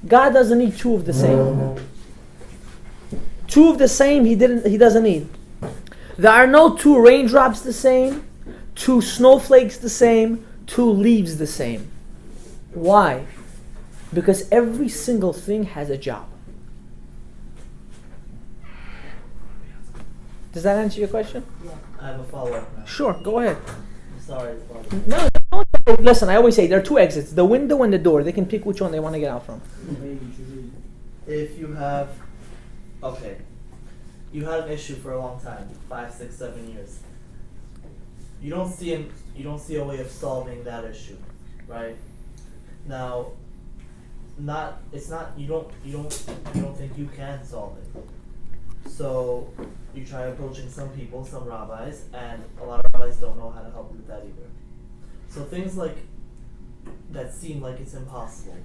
God doesn't need two of the same. Two of the same He doesn't need. There are no two raindrops the same, two snowflakes the same, two leaves the same. Why? Because every single thing has a job. Does that answer your question? Yeah. I have a follow-up now. Sure, go ahead. I'm sorry. No, listen, I always say there are two exits, the window and the door. They can pick which one they want to get out from. If you have, okay, you had an issue for a long time, 5, 6, 7 years. You don't see a way of solving that issue, right? Now, you don't think you can solve it. So you try approaching some people, some rabbis, and a lot of rabbis don't know how to help with that either. So things like that seem like it's impossible,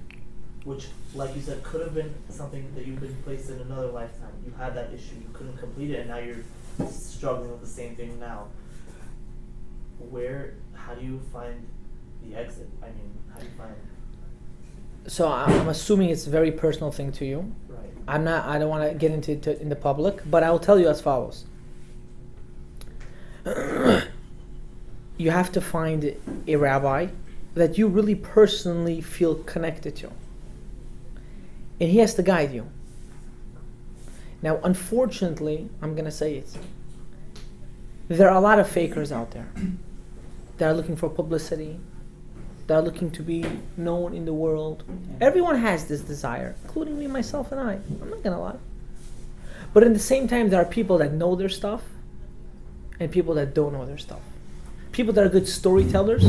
which, like you said, could have been something that you've been placed in another lifetime. You had that issue, you couldn't complete it, and now you're struggling with the same thing now. How do you find the exit? I mean, how do you find? So I'm assuming it's a very personal thing to you. Right. I don't want to get into it in the public, but I will tell you as follows. You have to find a rabbi that you really personally feel connected to. And he has to guide you. Now, unfortunately, I'm going to say it. There are a lot of fakers out there. They are looking for publicity. They are looking to be known in the world. Everyone has this desire, including me, myself, and I. I'm not going to lie. But at the same time, there are people that know their stuff and people that don't know their stuff. People that are good storytellers.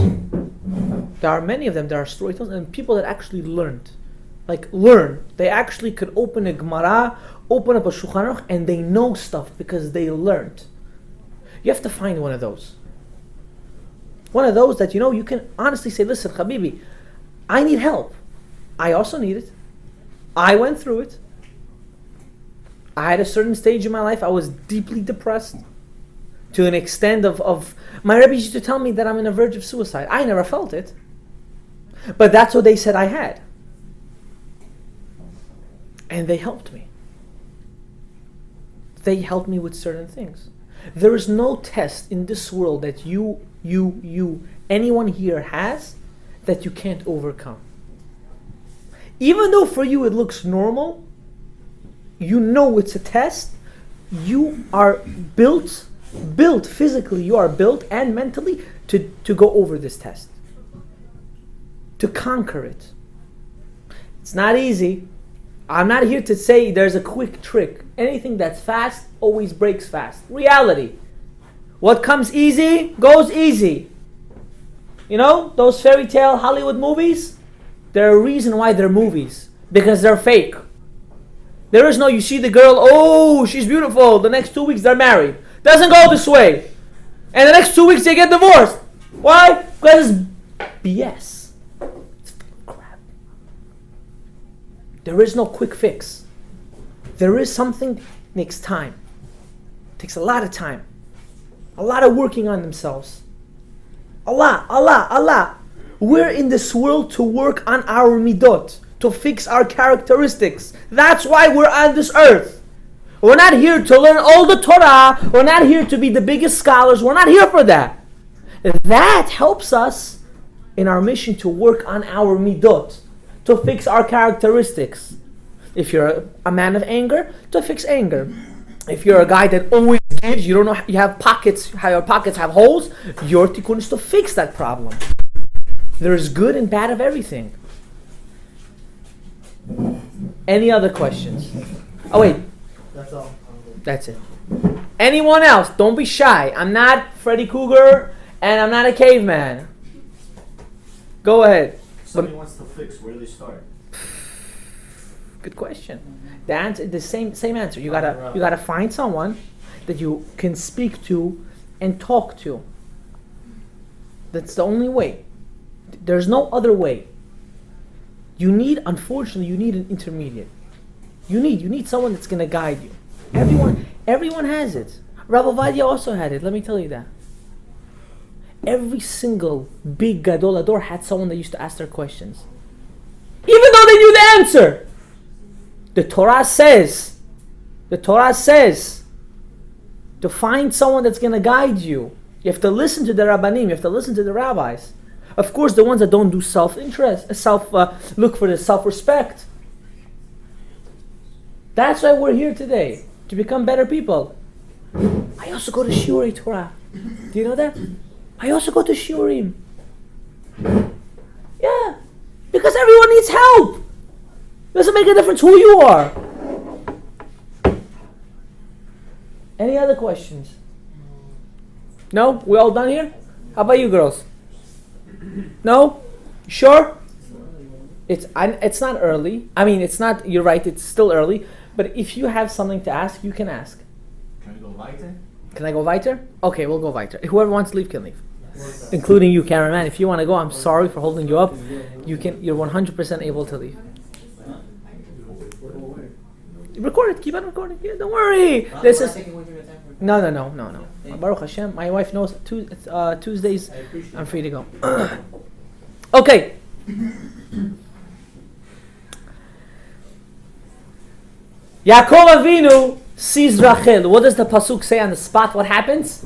There are many of them that are storytellers, and people that actually learned. Learn. They actually could open a Gemara, open up a Shulchan Aruch, and they know stuff because they learned. You have to find one of those. One of those that you can honestly say, listen, Habibi, I need help. I also need it. I went through it. I had a certain stage in my life, I was deeply depressed to an extent of my Rebbe used to tell me that I'm on the verge of suicide. I never felt it. But that's what they said I had. And they helped me. They helped me with certain things. There is no test in this world that anyone here has that you can't overcome. Even though for you it looks normal, it's a test. You are built physically, you are built and mentally to go over this test. To conquer it. It's not easy. I'm not here to say there's a quick trick. Anything that's fast always breaks fast. Reality. What comes easy goes easy. Those fairy tale Hollywood movies, they're a reason why they're movies. Because they're fake. There is no, you see the girl, oh, she's beautiful. The next 2 weeks they're married. Doesn't go this way. And the next 2 weeks they get divorced. Why? Because it's BS. It's crap. There is no quick fix. There is something takes time. It takes a lot of time. A lot of working on themselves. A lot. We're in this world to work on our midot, to fix our characteristics. That's why we're on this earth. We're not here to learn all the Torah. We're not here to be the biggest scholars. We're not here for that. That helps us in our mission to work on our midot, to fix our characteristics. If you're a man of anger, to fix anger. If you're a guy that always gives, you don't know, you have pockets, how your pockets have holes, your tikkun is to fix that problem. There's good and bad of everything. Any other questions? Oh wait. That's all. That's it. Anyone else? Don't be shy. I'm not Freddy Krueger and I'm not a caveman. Go ahead. Somebody wants to fix, where do they start? Good question. The answer, the same answer. You gotta find someone that you can speak to and talk to. That's the only way. There's no other way. Unfortunately, you need an intermediate. You need someone that's gonna guide you. Everyone has it. Rabbi VaYetze also had it. Let me tell you that. Every single big gadol ador had someone that used to ask their questions, even though they knew the answer. The Torah says to find someone that's going to guide you. You have to listen to the rabbanim. You have to listen to the rabbis. Of course, the ones that don't do self-interest, look for the self-respect. That's why we're here today, to become better people. I also go to Shiurei Torah. Do you know that? I also go to Shiurim. Yeah, because everyone needs help. Doesn't make a difference who you are. Any other questions? No? We all done here? How about you girls? No? You sure? It's not early. I mean, it's not, you're right, it's still early. But if you have something to ask, you can ask. Can we go weiter? Can I go weiter? Okay, we'll go weiter. Whoever wants to leave can leave. Including you, cameraman. If you want to go, I'm sorry for holding you up. You're 100% able to leave. Record it. Keep on recording. Yeah, don't worry. This is no. Baruch Hashem. My wife knows. Tuesdays, I'm free to go. Okay. Yaakov Avinu sees Rachel. What does the pasuk say on the spot? What happens?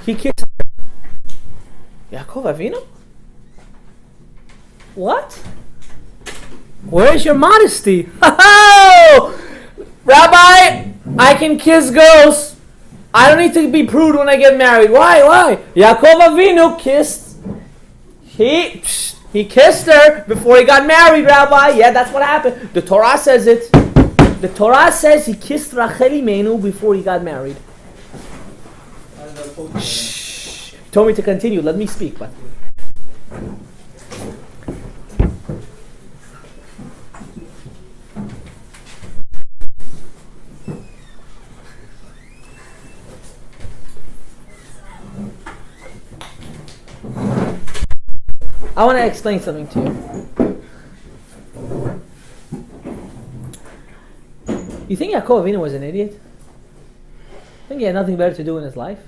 He kisses her. Yaakov Avinu? What? Where is your modesty? Rabbi, I can kiss girls. I don't need to be prude when I get married. Why? Yaakov Avinu kissed. He kissed her before he got married, Rabbi. Yeah, that's what happened. The Torah says it. The Torah says he kissed Rachel Imenu before he got married. Shh. He told me to continue. Let me speak. But I want to explain something to you. You think Yaakov Avinu was an idiot? Think he had nothing better to do in his life?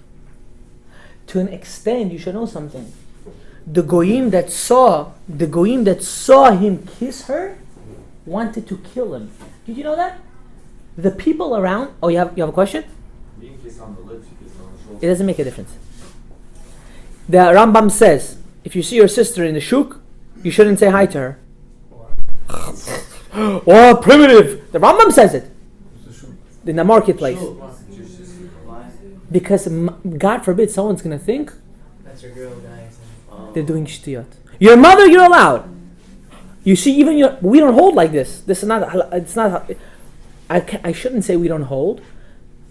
To an extent, you should know something. The goyim that saw him kiss her wanted to kill him. Did you know that? The people around. Oh, you have a question? Being kissed on the lips, you kiss on the shoulder. It doesn't make a difference. The Rambam says, if you see your sister in the shuk, you shouldn't say hi to her. Oh, primitive! The Rambam says it. In the marketplace. Because God forbid someone's going to think That's your girl, guys. they're doing shtiyot. Your mother, you're allowed. You see, even we don't hold like this. This is not. It's not. I shouldn't say we don't hold,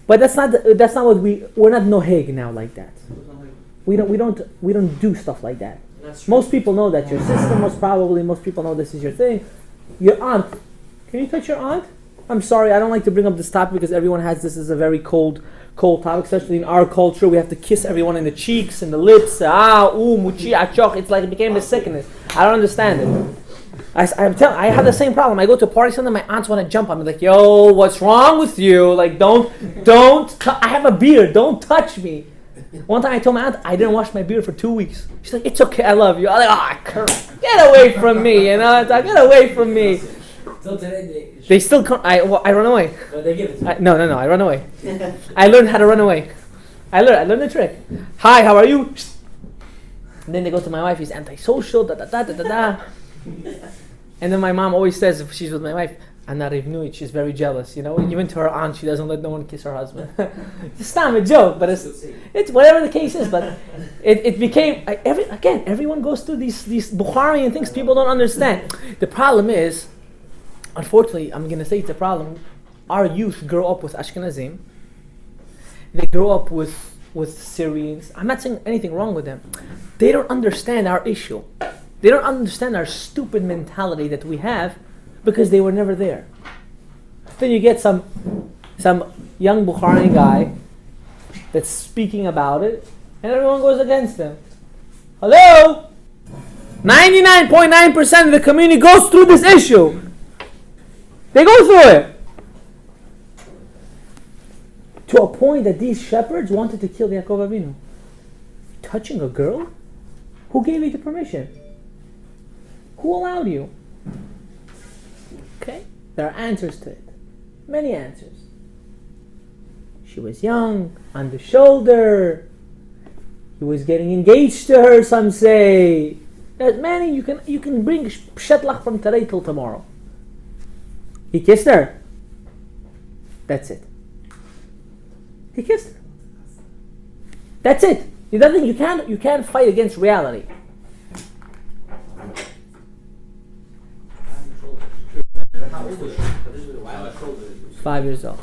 but that's not what we're not noheg now like that. We don't do stuff like that. Most people know that your sister, most people know this is your thing. Your aunt Can you touch your aunt? I'm sorry, I don't like to bring up this topic because everyone has this as a very cold topic, especially in our culture. We have to kiss everyone in the cheeks and the lips. Muchi, achoch. It's like it became a sickness. I don't understand it. I have the same problem. I go to a party, sometimes my aunts want to jump on me. Like, yo, what's wrong with you? Like, I have a beard. Don't touch me. One time I told my aunt I didn't wash my beard for 2 weeks. She's like, it's okay, I love you. I'm like, get away from me, you know? It's like, get away from me. Till today, They still come. I run away. but they give it to you. No, I run away. I learned how to run away. I learned the trick. Hi, how are you? And then they go to my wife. He's antisocial. Da da da da da da. And then my mom always says, if she's with my wife, Anna Rivnuit, she's very jealous. You know, even to her aunt, she doesn't let no one kiss her husband. It's not a joke, but it's whatever the case is. But it became everyone goes through these Bukharian things people don't understand. The problem is, unfortunately, I'm gonna say it's a problem. Our youth grow up with Ashkenazim. They grow up with Syrians. I'm not saying anything wrong with them. They don't understand our issue. They don't understand our stupid mentality that we have because they were never there. Then you get some young Bukhari guy that's speaking about it, and everyone goes against him. Hello? 99.9% of the community goes through this issue. They go through it. To a point that these shepherds wanted to kill Yaakov Avinu. Touching a girl? Who gave you the permission? Who allowed you? Okay? There are answers to it. Many answers. She was young, on the shoulder. He was getting engaged to her, some say. There's many, you can bring Shetlach from today till tomorrow. He kissed her. That's it. He kissed her. That's it. You can't fight against reality. 5 years old.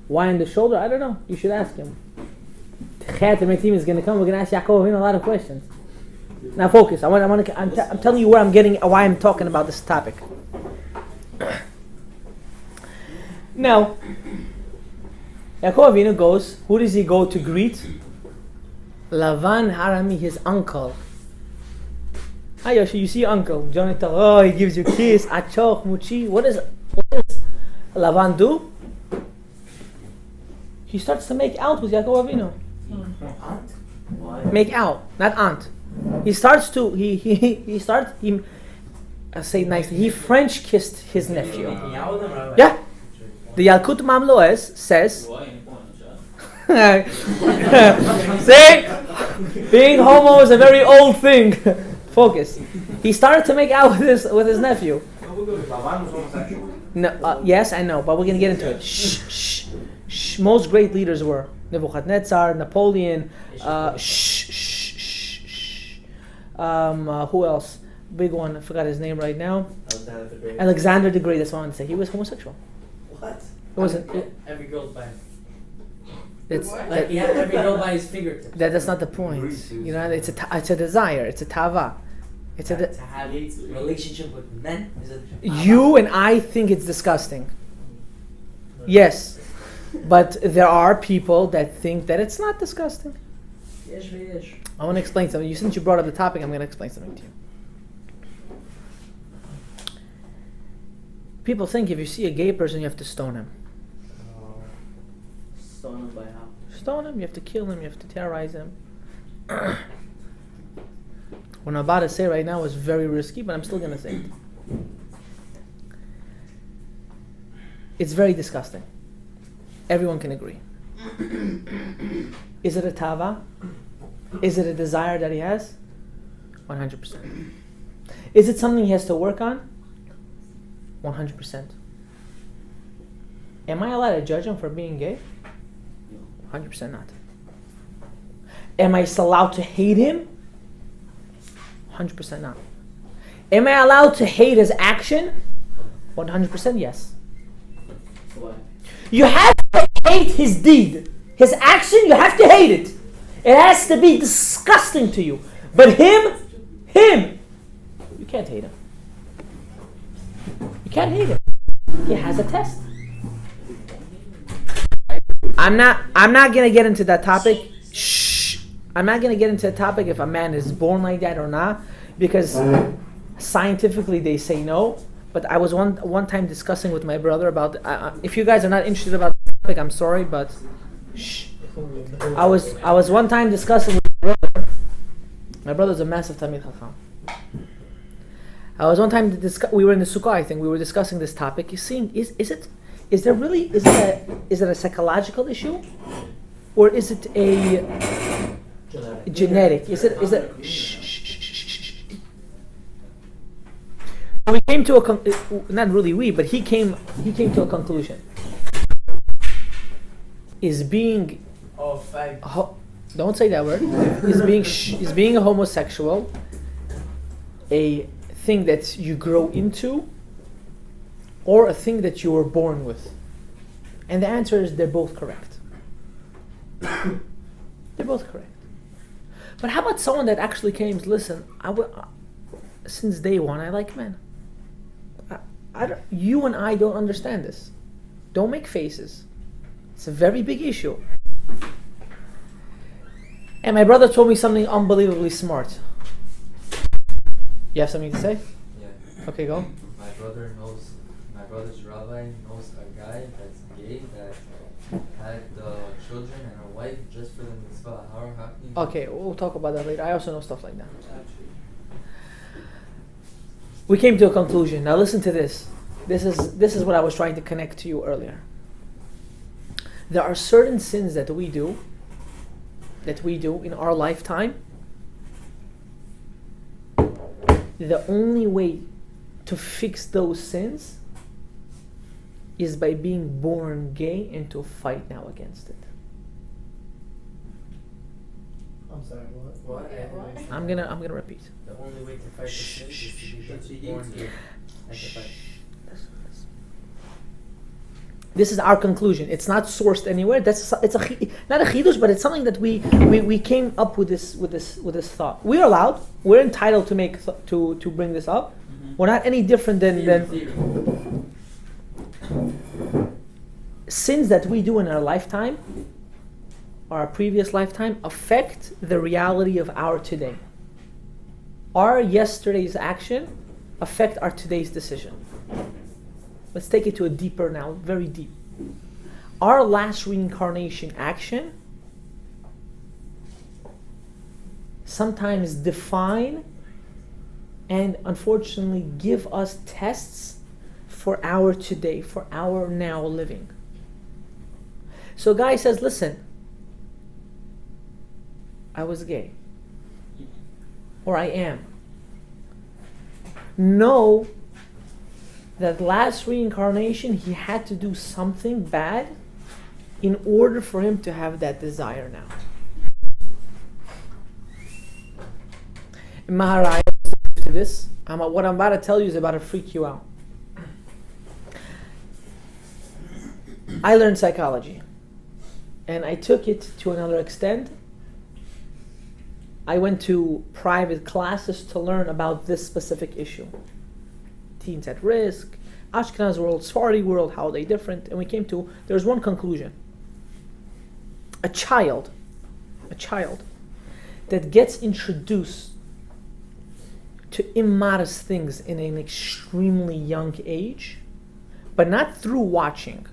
Why in the shoulder? I don't know. You should ask him. My team is going to come. We're going to ask Yaakov a lot of questions. Now focus. I'm telling you why I'm talking about this topic. Now, Yaakov Avinu goes. Who does he go to greet? Lavan Harami, his uncle. Hi Yoshi, you see your uncle. Jonathan, he gives you a kiss. Achoch, Muchi. What does Lavan do? He starts to make out with Yaakov Avinu. Make out, not aunt. He starts to say nicely. He French kissed his nephew. Yeah. The Yalkut Mamloes says. See, being homo is a very old thing. Focus. He started to make out with his nephew. No, yes, I know, but we're gonna get into it. Shh. Most great leaders were Nebuchadnezzar, Napoleon. Who else? Big one. I forgot his name right now. Alexander the Great. That's what I want to say. He was homosexual. What? It wasn't. Every girl's by him. It's Like he had every girl by his fingertips. that's not the point. You know, it's a desire. It's a tava. It's To have a relationship with men is a You and I think it's disgusting. Yes, but there are people that think that it's not disgusting. Yes. I want to explain something. Since you brought up the topic, I'm going to explain something to you. People think if you see a gay person, you have to stone him. Stone him by how? Stone him, you have to kill him, you have to terrorize him. What I'm about to say right now is very risky, but I'm still going to say it. It's very disgusting. Everyone can agree. Is it a tava? Is it a desire that he has? 100%. Is it something he has to work on? 100%. Am I allowed to judge him for being gay? 100% not. Am I allowed to hate him? 100% not. Am I allowed to hate his action? 100% yes. Why? You have to hate his deed. His action, you have to hate it. It has to be disgusting to you. But him, Him! You can't hate him. You can't hate him. He has a test. I'm not gonna get into that topic. Shh. I'm not gonna get into the topic if a man is born like that or not, because scientifically they say no. But I was one time discussing with my brother about. If you guys are not interested about the topic, I'm sorry, but shh. I was one time discussing with my brother. My brother's a massive Talmid Chacham. I was one time we were in the sukkah. I think we were discussing this topic. You see, is it a psychological issue, or is it a genetic? Is it? We came to not really we, but he came to a conclusion. Is being don't say that word. Is being a homosexual a thing that you grow into, or a thing that you were born with? And the answer is they're both correct. They're both correct. But how about someone that actually came, listen, since day one I like men. You and I don't understand this. Don't make faces. It's a very big issue. And my brother told me something unbelievably smart. You have something to say? Yeah. Okay, go. My brother's rabbi knows a guy that's gay that had children and a wife just for the mitzvah. How can you? Okay, we'll talk about that later. I also know stuff like that. We came to a conclusion. Now listen to this. This is what I was trying to connect to you earlier. There are certain sins that we do in our lifetime. The only way to fix those sins is by being born gay and to fight now against it. I'm sorry, what? I'm gonna repeat. The only way to fight the sin is to be born gay and to fight. This is our conclusion. It's not sourced anywhere. Not a chidush, but it's something that we came up with this thought. We're allowed. We're entitled to to bring this up. Mm-hmm. We're not any different than sins that we do in our lifetime, or our previous lifetime, affect the reality of our today. Our yesterday's action affect our today's decision. Let's take it to a deeper now, very deep. Our last reincarnation action sometimes define and unfortunately give us tests for our today, for our now living. So a guy says, listen, I was gay. Or I am. Know that last reincarnation he had to do something bad in order for him to have that desire now. Maharaj, to this, what I'm about to tell you is about to freak you out. I learned psychology, and I took it to another extent. I went to private classes to learn about this specific issue. Teens at risk, Ashkenaz world, Sephardi world, how are they different? And we came to, there's one conclusion. A child that gets introduced to immodest things in an extremely young age, but not through watching,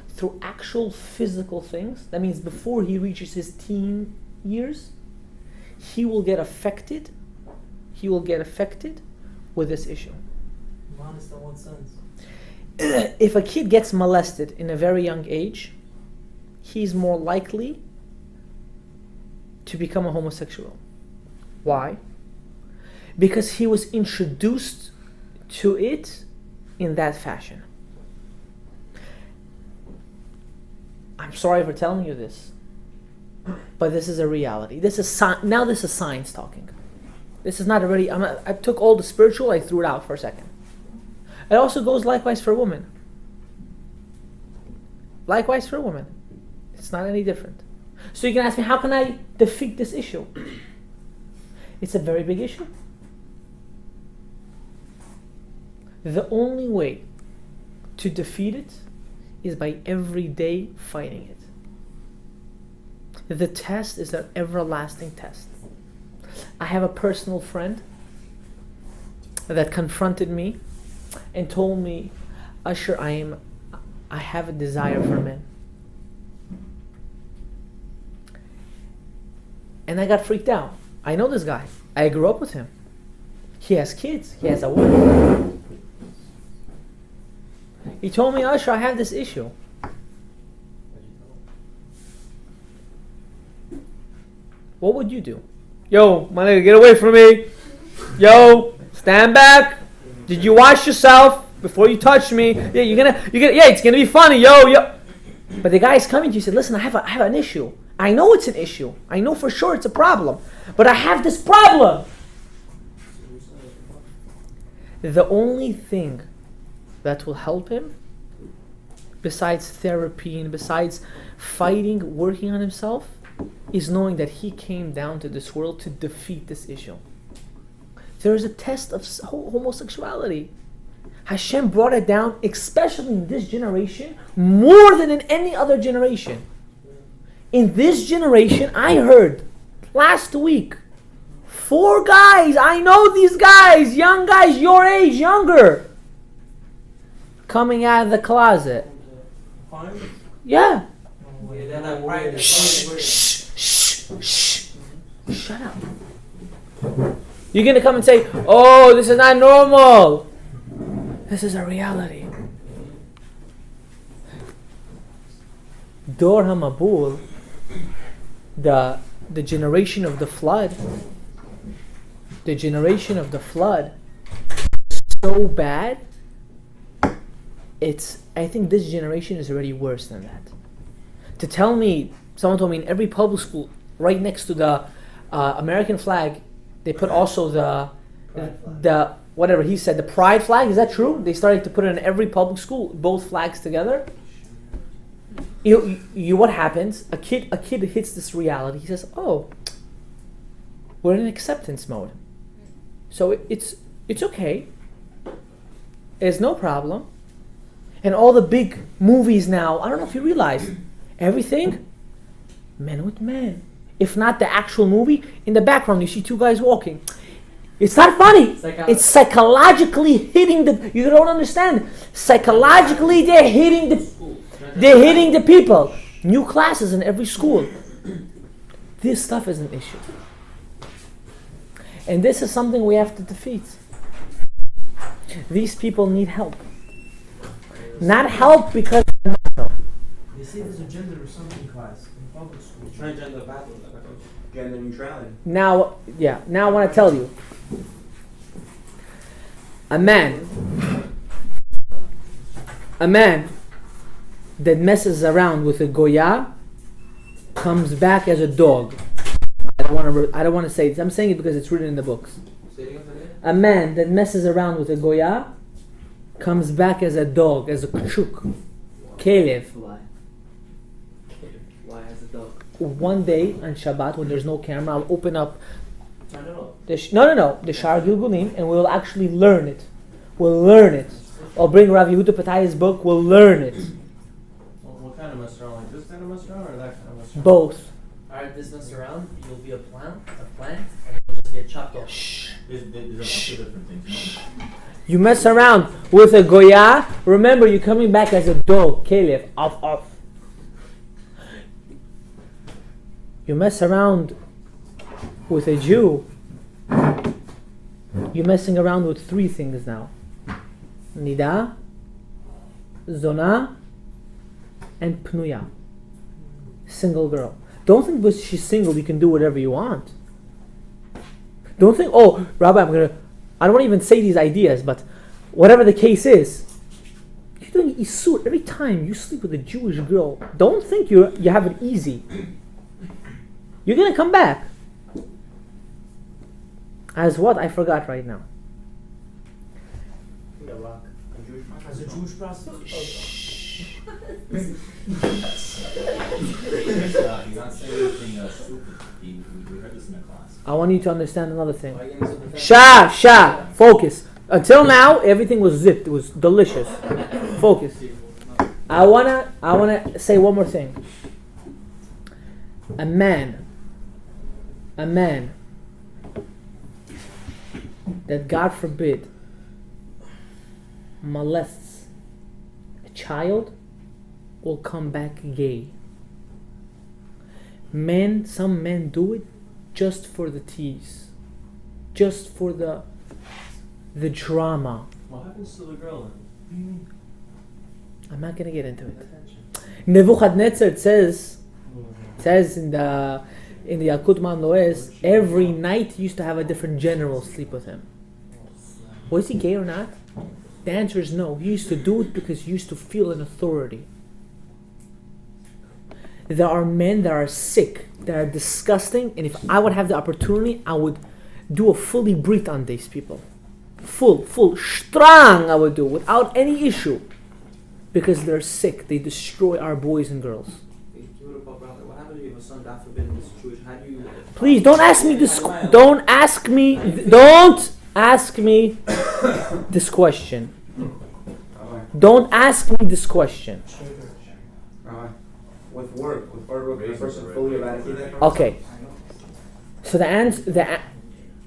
through actual physical things, that means before he reaches his teen years, he will get affected with this issue. Modest in what sense? If a kid gets molested in a very young age, he's more likely to become a homosexual. Why? Because he was introduced to it in that fashion. I'm sorry for telling you this, but this is a reality. This is science talking. This is not already. I took all the spiritual, I threw it out for a second. It also goes likewise for women. Likewise for women. It's not any different. So you can ask me, how can I defeat this issue? It's a very big issue. The only way to defeat it is by every day fighting it. The test is an everlasting test. I have a personal friend that confronted me and told me, Usher, I have a desire for men. And I got freaked out. I know this guy. I grew up with him. He has kids. He has a wife. He told me, Usher, I have this issue. What would you do? Yo, my nigga, get away from me. Yo, stand back. Did you wash yourself before you touch me? Yeah, you're gonna, yeah, it's gonna be funny, yo. But the guy's coming to you, said, listen, I have an issue. I know it's an issue. I know for sure it's a problem. But I have this problem. The only thing that will help him, besides therapy and besides fighting, working on himself, is knowing that he came down to this world to defeat this issue. There is a test of homosexuality. Hashem brought it down, especially in this generation, more than in any other generation. In this generation, I heard last week, 4 guys, I know these guys, young guys, your age, younger, coming out of the closet. Yeah. Shut up. You're going to come and say, oh, this is not normal. This is a reality. Dor HaMabul, the generation of the flood, so bad, I think this generation is already worse than that. To tell me, someone told me in every public school, right next to the American flag, they put also the whatever he said, the pride flag. Is that true? They started to put it in every public school, both flags together. You what happens? A kid hits this reality. He says, "Oh, we're in acceptance mode, so it's okay. It's no problem." And all the big movies now, I don't know if you realize, everything, men with men. If not the actual movie, in the background you see 2 guys walking. It's not funny. It's psychologically hitting the. You don't understand. Psychologically, they're hitting the people. New classes in every school. This stuff is an issue, and this is something we have to defeat. These people need help. Not help because. You see, there's a gender or something class in public school. Transgender battle. Gender neutrality. Now I want to tell you. A man that messes around with a goya comes back as a dog. I don't want to say this. I'm saying it because it's written in the books. A man that messes around with a goya comes back as a dog, as a kshuk, kelev. Why as a dog? One day on Shabbat, when there's no camera, I'll open up the Shar Gilgulim, and we'll actually learn it. We'll learn it. I'll bring Rav Yehuda Patai's book. We'll learn it. Well, what kind of mess around? Like this kind of mess around, or that kind of mess around? Both. Alright, this mess around, you'll be a plant, and you'll just get chopped off. Shh. There's a bunch of different things. You mess around with a goya. Remember, you're coming back as a dog, kelev, off. You mess around with a Jew. You're messing around with 3 things now. Nida, Zona, and Pnuya. Single girl. Don't think because she's single you can do whatever you want. Don't think, oh, Rabbi, I don't want to even say these ideas, but whatever the case is, you're doing isur every time you sleep with a Jewish girl. Don't think you have it easy. You're going to come back. As what? I forgot right now. As a Jewish prostitute? He's not saying anything stupid. We heard this in the class. I want you to understand another thing. Shah, focus. Until now, everything was zipped. It was delicious. Focus. I wanna say one more thing. A man that, God forbid, molests a child will come back gay. Some men do it just for the tease, just for the drama. What happens to the girl then? I'm not gonna get into it. Nebuchadnezzar says in the Yakut Man Loes, every night he used to have a different general sleep with him. Was he gay or not? The answer is no. He used to do it because he used to feel an authority. There are men that are sick, that are disgusting, and if I would have the opportunity, I would do a fully brit on these people. Full, strong I would do, without any issue. Because they're sick, they destroy our boys and girls. What happens if you have a son, God forbid, in this situation? How do you... Please, don't ask me this question. Don't ask me this question. With work, the person fully eradicated. Okay. So the answer,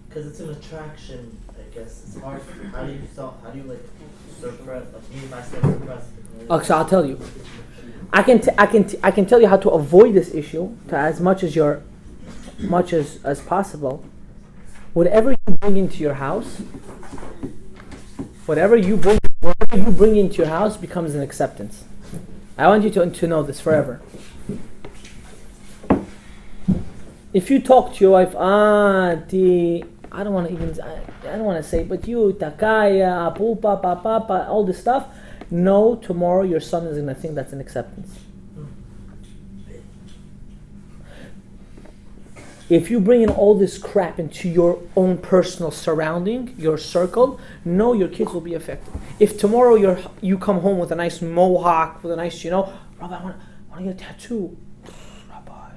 Because it's an attraction, I guess. It's hard. How do you suppress? Like me myself suppress. okay, so I'll tell you. I can tell you how to avoid this issue to as much as possible. Whatever you bring into your house, whatever you bring into your house becomes an acceptance. I want you to know this forever. If you talk to your wife, auntie, I don't want to say, but you, takaya, pupa, papa, all this stuff. No, tomorrow your son is going to think that's an acceptance. If you bring in all this crap into your own personal surrounding, your circle, no, your kids will be affected. If tomorrow you come home with a nice mohawk, with a nice, Rabbi, I want to get a tattoo. Rabbi,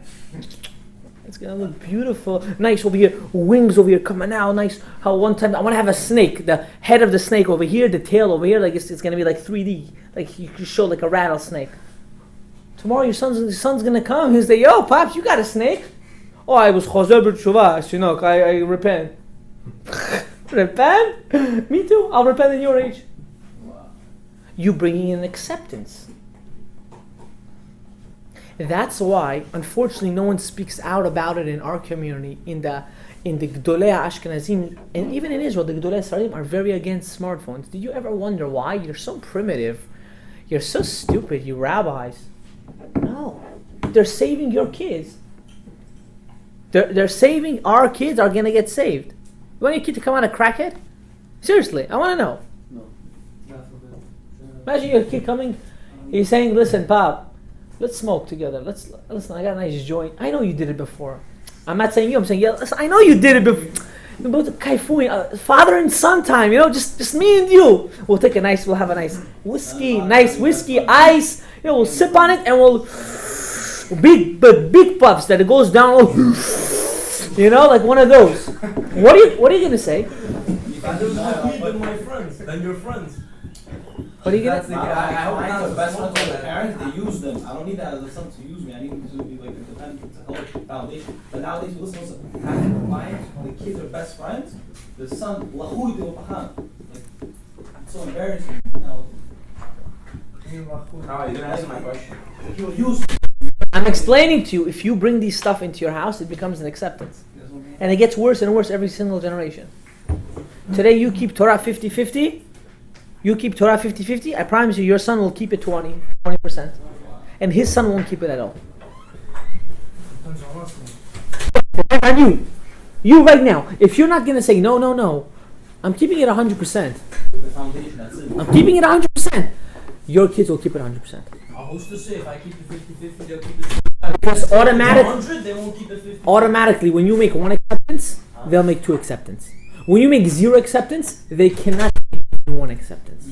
it's going to look beautiful. Nice over here, wings over here coming out. Nice. How one time, I want to have a snake, the head of the snake over here, the tail over here, like it's going to be like 3D. Like you can show like a rattlesnake. Tomorrow your son's going to come, he'll say, yo, Pops, you got a snake? Oh, I was Choser b'tshuvah, I repent. Repent? Me too. I'll repent in your age. Wow. You bringing in acceptance. That's why, unfortunately, no one speaks out about it in our community. In the Gdolei Ashkenazim, and even in Israel, the Gdolei Saradim are very against smartphones. Did you ever wonder why? You're so primitive. You're so stupid, you rabbis. No. They're saving your kids. They're saving our kids are going to get saved. You want your kid to come out a crackhead? Seriously, I want to know. No. Imagine your kid coming, he's saying, listen, Pop, let's smoke together. Listen, I got a nice joint. I know you did it before. I'm not saying you, I'm saying, yeah, listen, I know you did it before. Father and son time, just me and you. We'll have a nice whiskey, ice. We'll sip on it and we'll... Big puffs that it goes down, like one of those. What are you gonna say? If I do not weed with my friends, then you're friends. What are you gonna say? I hope not the best friends with the parents. They use them. I don't need that as a son to use me. I need them to be like independent, to help foundation. But nowadays, listen, having compliance, when the kids are best friends, the son, lahui de opahan. It's so embarrassing. Alright, you didn't answer my question. You'll use. I'm explaining to you, if you bring these stuff into your house, it becomes an acceptance. And it gets worse and worse every single generation. Today you keep Torah 50-50. I promise you, your son will keep it 20%. And his son won't keep it at all. And you right now, if you're not going to say, no, I'm keeping it 100%. I'm keeping it 100%. Your kids will keep it 100%. Who's to say if I keep the 50-50, they'll keep it 50? Because 100, they won't keep the 50. Automatically, when you make one acceptance, they'll make two acceptance. When you make zero acceptance, they cannot make one acceptance.